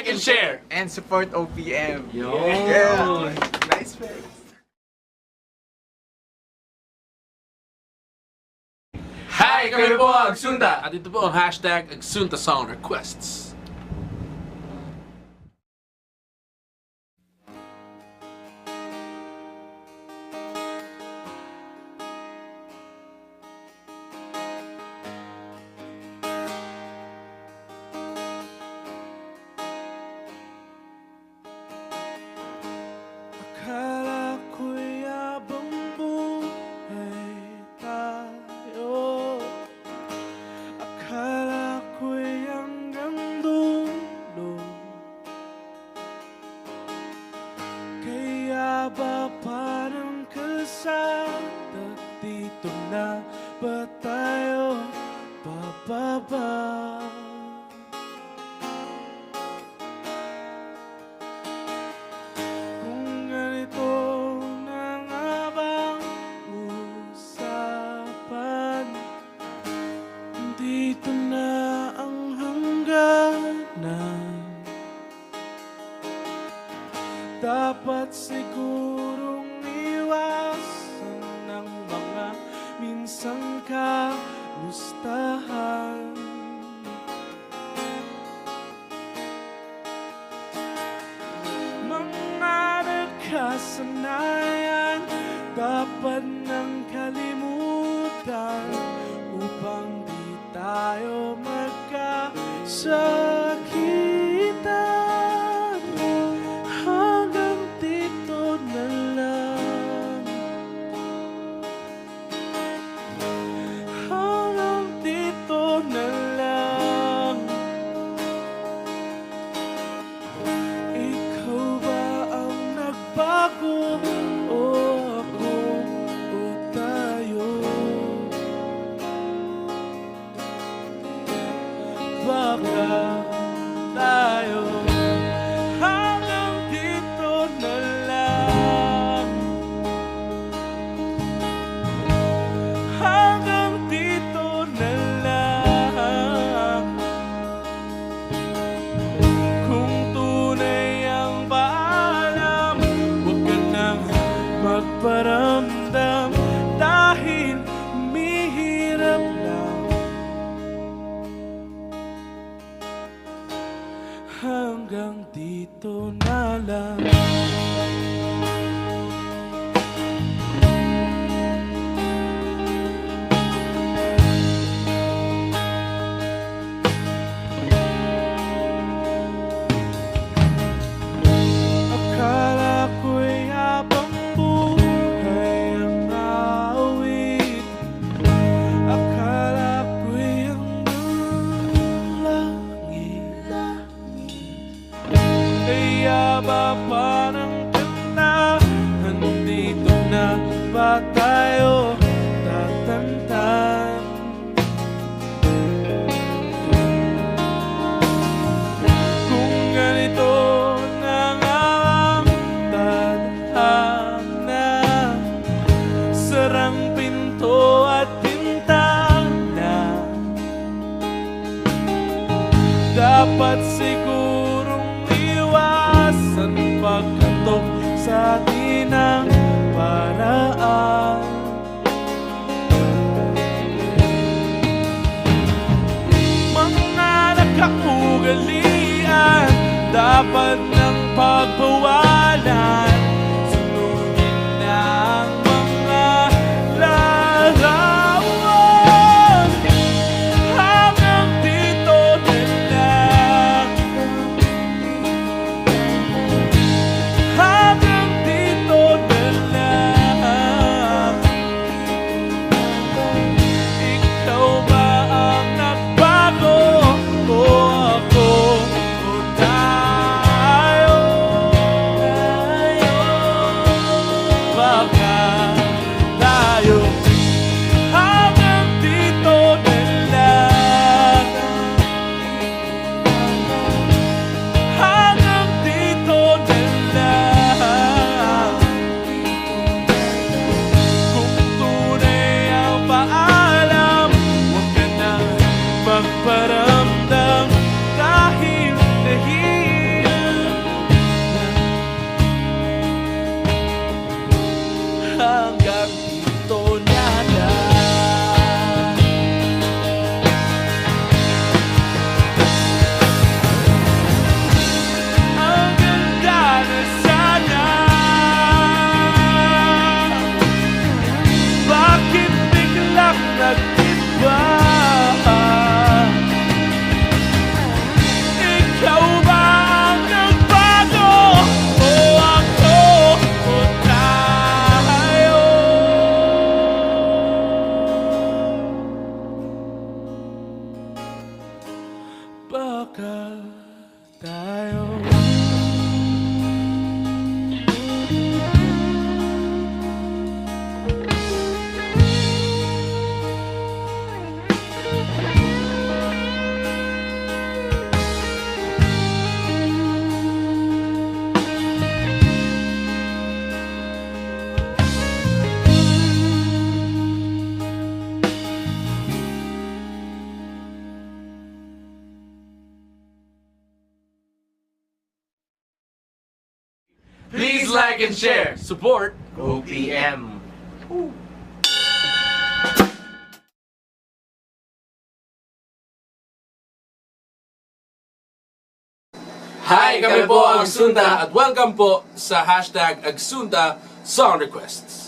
like and share. And support OPM. Yo. Yeah. Nice man. Hi, kami po ang Sunda. At ito po ang hashtag Agsunta Song Requests. Akala ko'y abang buhay tayo. Akala ko'y hanggang dulo. Kaya ba parang kalsada dito na ba tayo bababa? Kung ganito na nga bang usapan, dito na ang hangganan. Dapat sigurong iwasan ng mga minsang kamustahan. Mga nagkasanayan dapat nang kalimutan upang di tayo magkasakitan. Hanggang dito na lang. Hanggang dito na lang. Ikaw ba ang nagbago o ako o tayo? Baka tayo hanggang dito na lang. Hanggang dito na lang. Kung tunay ang paalam, huwag ka nang magparamdam dahil mahirap lang. Hanggang dito na lang. Akala ko'y habang buhay ang naawit. Akala ko'y hanggang langit. Kaya ba parang ganda, nandito na ba tayo tatantan? Kung ganito na nga ang tadhana, sarang pinto at bintana. Dapat sigurong iwasan pagkatok sa atin ang paraan. Mga nagkaugalian dapat ng pagbawalan. Sunugin na ang mga larawan. Hanggang dito na lang. Hanggang dito na lang. Ikaw ba ang nagbago o ako o tayo? Please like and share. Support. OPM. Hi, kami po ang Agsunda at welcome po sa hashtag Agsunda Song Requests.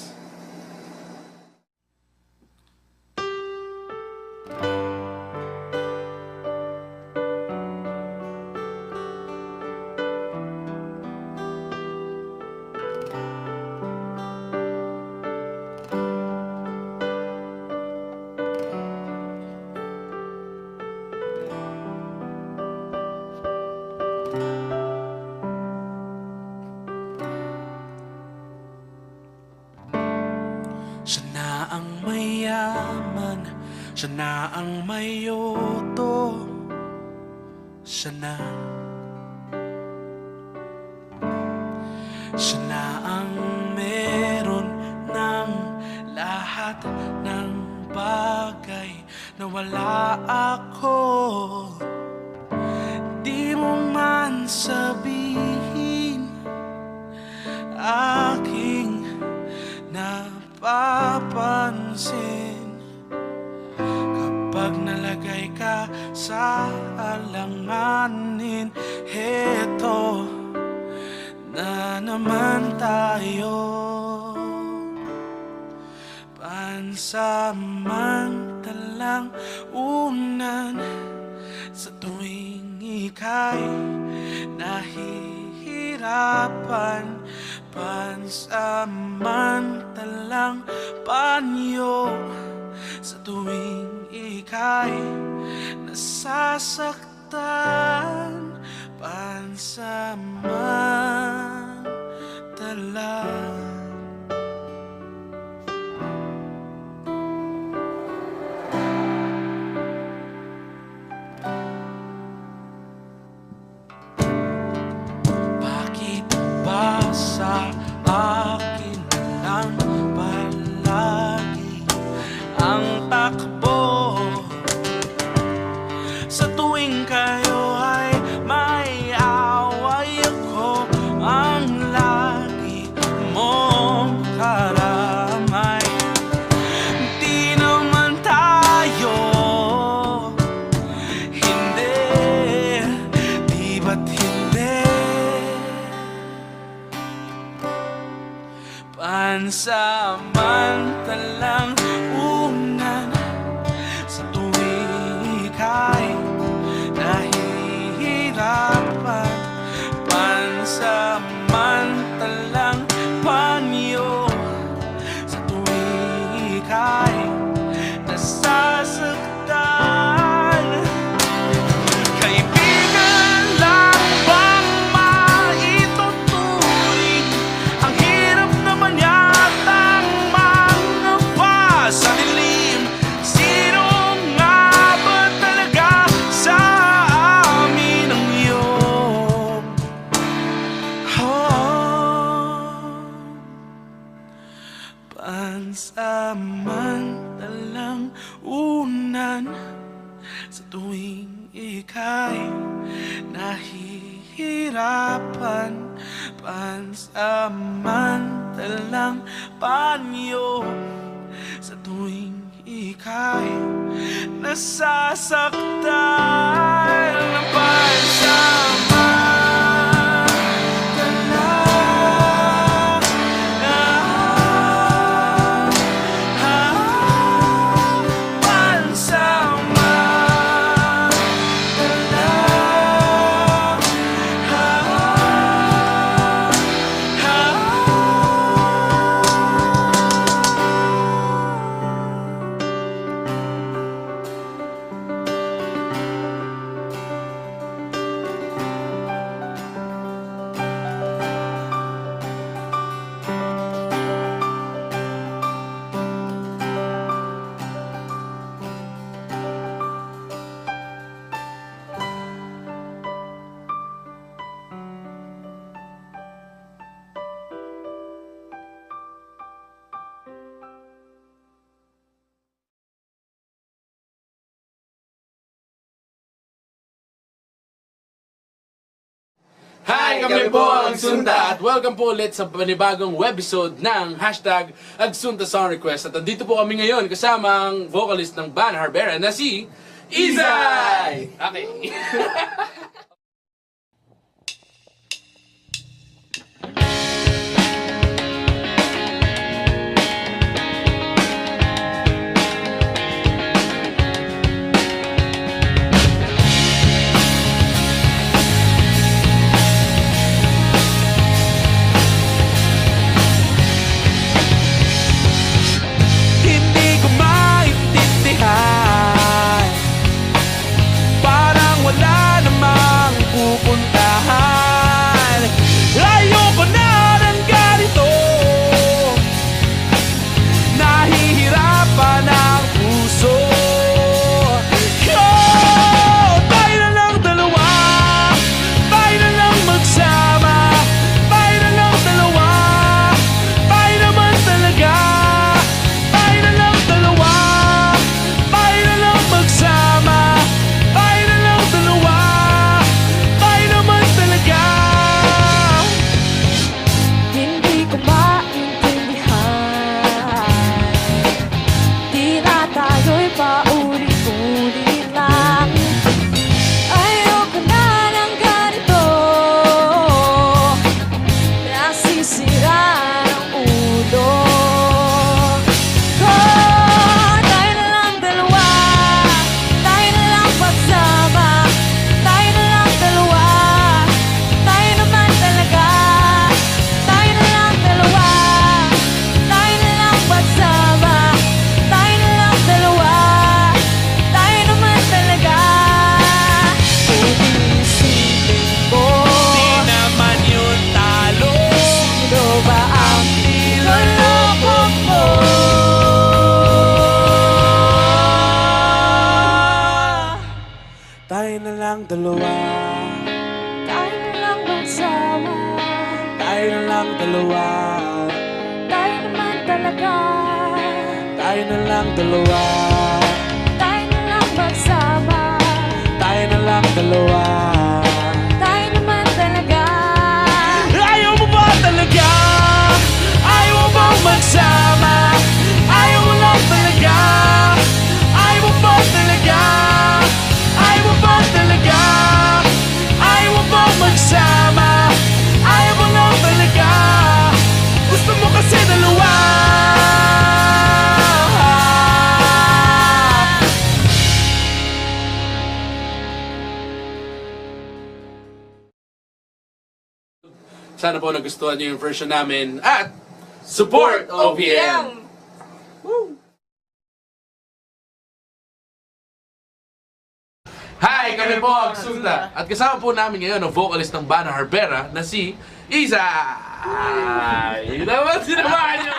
Siya na ang mayaman, siya na ang mayoto, siya na. Siya na ang meron ng lahat ng bagay na wala ako. Di mo man sabihin aking napapansin kapag nalagay ka sa alanganin. Heto na naman tayo, pansamantalang unan sa tuwing ika'y nahihirapan. Pansamantalang panyo sa tuwing ika'y nasasaktan. Pansamantalang bakit ba sa akin lang palagi ang takbo? Sa tuwing kayo ay may away, ako ang lagi mong karamay. Di naman tayo, hindi, di ba't hindi? Pansamantalang unan sa tuwing ika'y nahihirapan. Pansamantalang panyo sa tuwing ika'y nasasaktan. Kaibigan lang bang maituturing? Ang hirap naman yatang mangapa sa dilim. Sino nga ba talaga sa amin ang iyong? Pansamantalang unan sa tuwing ika'y nahihirapan. Pansamantalang panyo sa tuwing ika'y nasasaktan. kami po ang Sunta at welcome po ulit sa panibagong webisode ng Hashtag Agsunta Song Request. At andito po kami ngayon kasama ang vocalist ng Van Harbera na si Izay! Okay. Hindi ko maintindihan, parang wala namang pupuntahan. Ayoko na ng ganito, nahihirapan ang puso. Oh, tayo na lang dalawa, tayo na lang magsama, tayo na lang dalawa, tayo naman talaga. Tayo na lang dalawa, tayo na lang magsama, tayo na lang dalawa, tayo naman talaga. Hindi ko maintindihan, tila tayo'y paulit-ulit lang. Ayoko na ng ganito, nasisira ang ulo ko. Tayo na lang dalawa, tayo na lang pagsama, tayo na lang dalawa, tayo naman talaga. Tayo na lang dalawa, tayo na lang pagsama, tayo na lang dalawa, tayo naman talaga. Kung isipin mo, Di naman yun talo, sino ba ang niloloko mo? tayo na lang dalawa, Tayo na lang magsama, tayo na lang dalawa, tayo naman talaga. tayo na lang dalawa, Tayo na lang magsama, tayo na lang dalawa. tayo naman talaga. Ayaw mo ba talaga? Ayaw mo bang magsama? Ayaw mo lang talaga? Ayaw mo ba talaga? Ayaw mo ba talaga? Ayaw mo bang magsama? Ayaw mo lang talaga? Gusto mo kasi dalawa? Sana po nagustuhan niyo yung version namin at support OPM! Hi! Kami po ang Sunta at kasama po namin ngayon ang vocalist ng Van Harbera na si Isa! Ay, naman sinamahan niyo!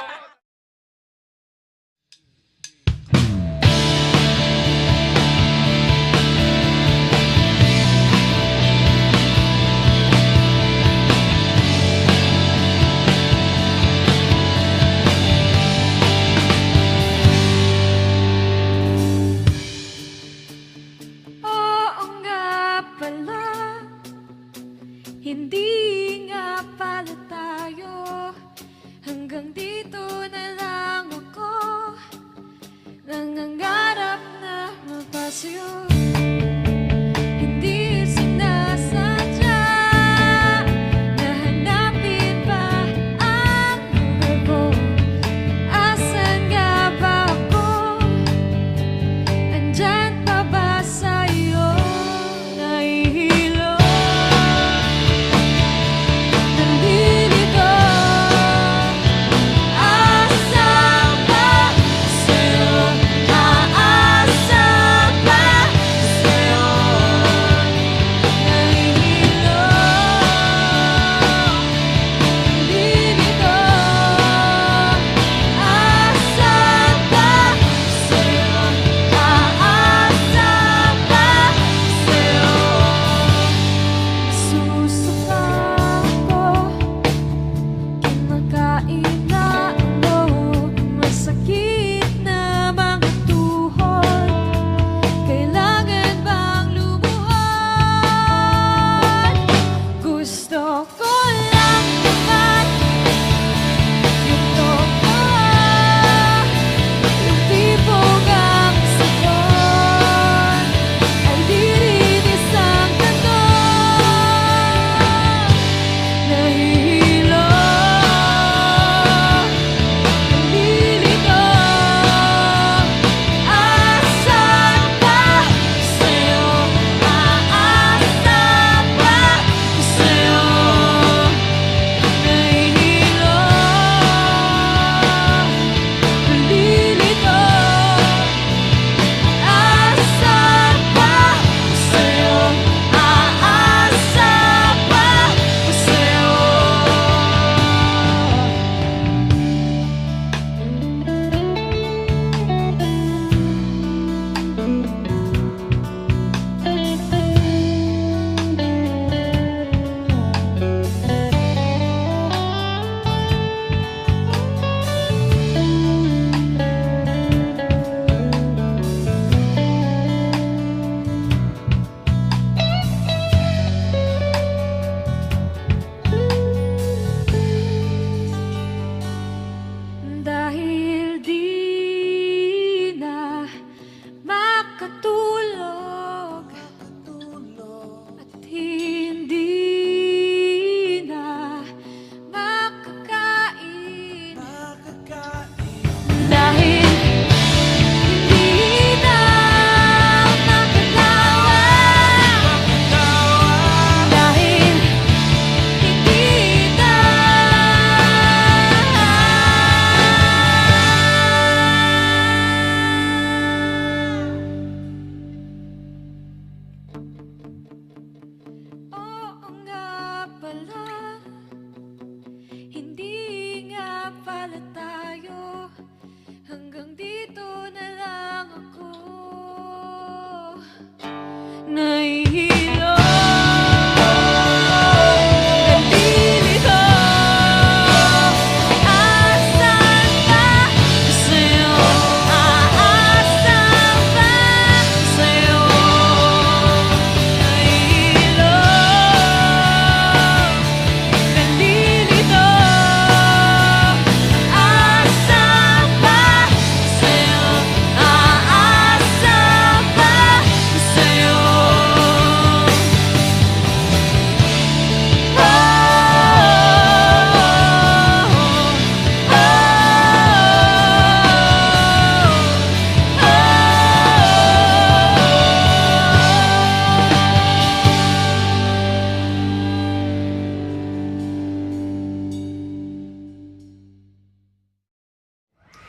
Oo nga pala, hindi nga pala tayo hanggang dito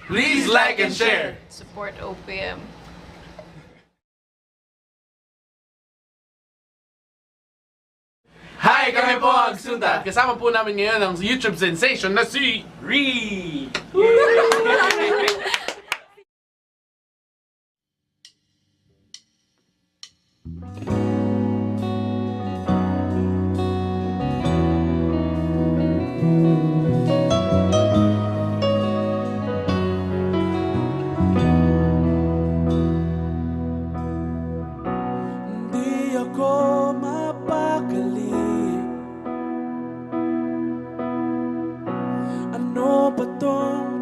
Please like and share. Support OPM. Hi, kami po ang Sunta. Kasama po namin ngayon ang YouTube sensation na si Ree. Di ako mapakali. Ano ba tong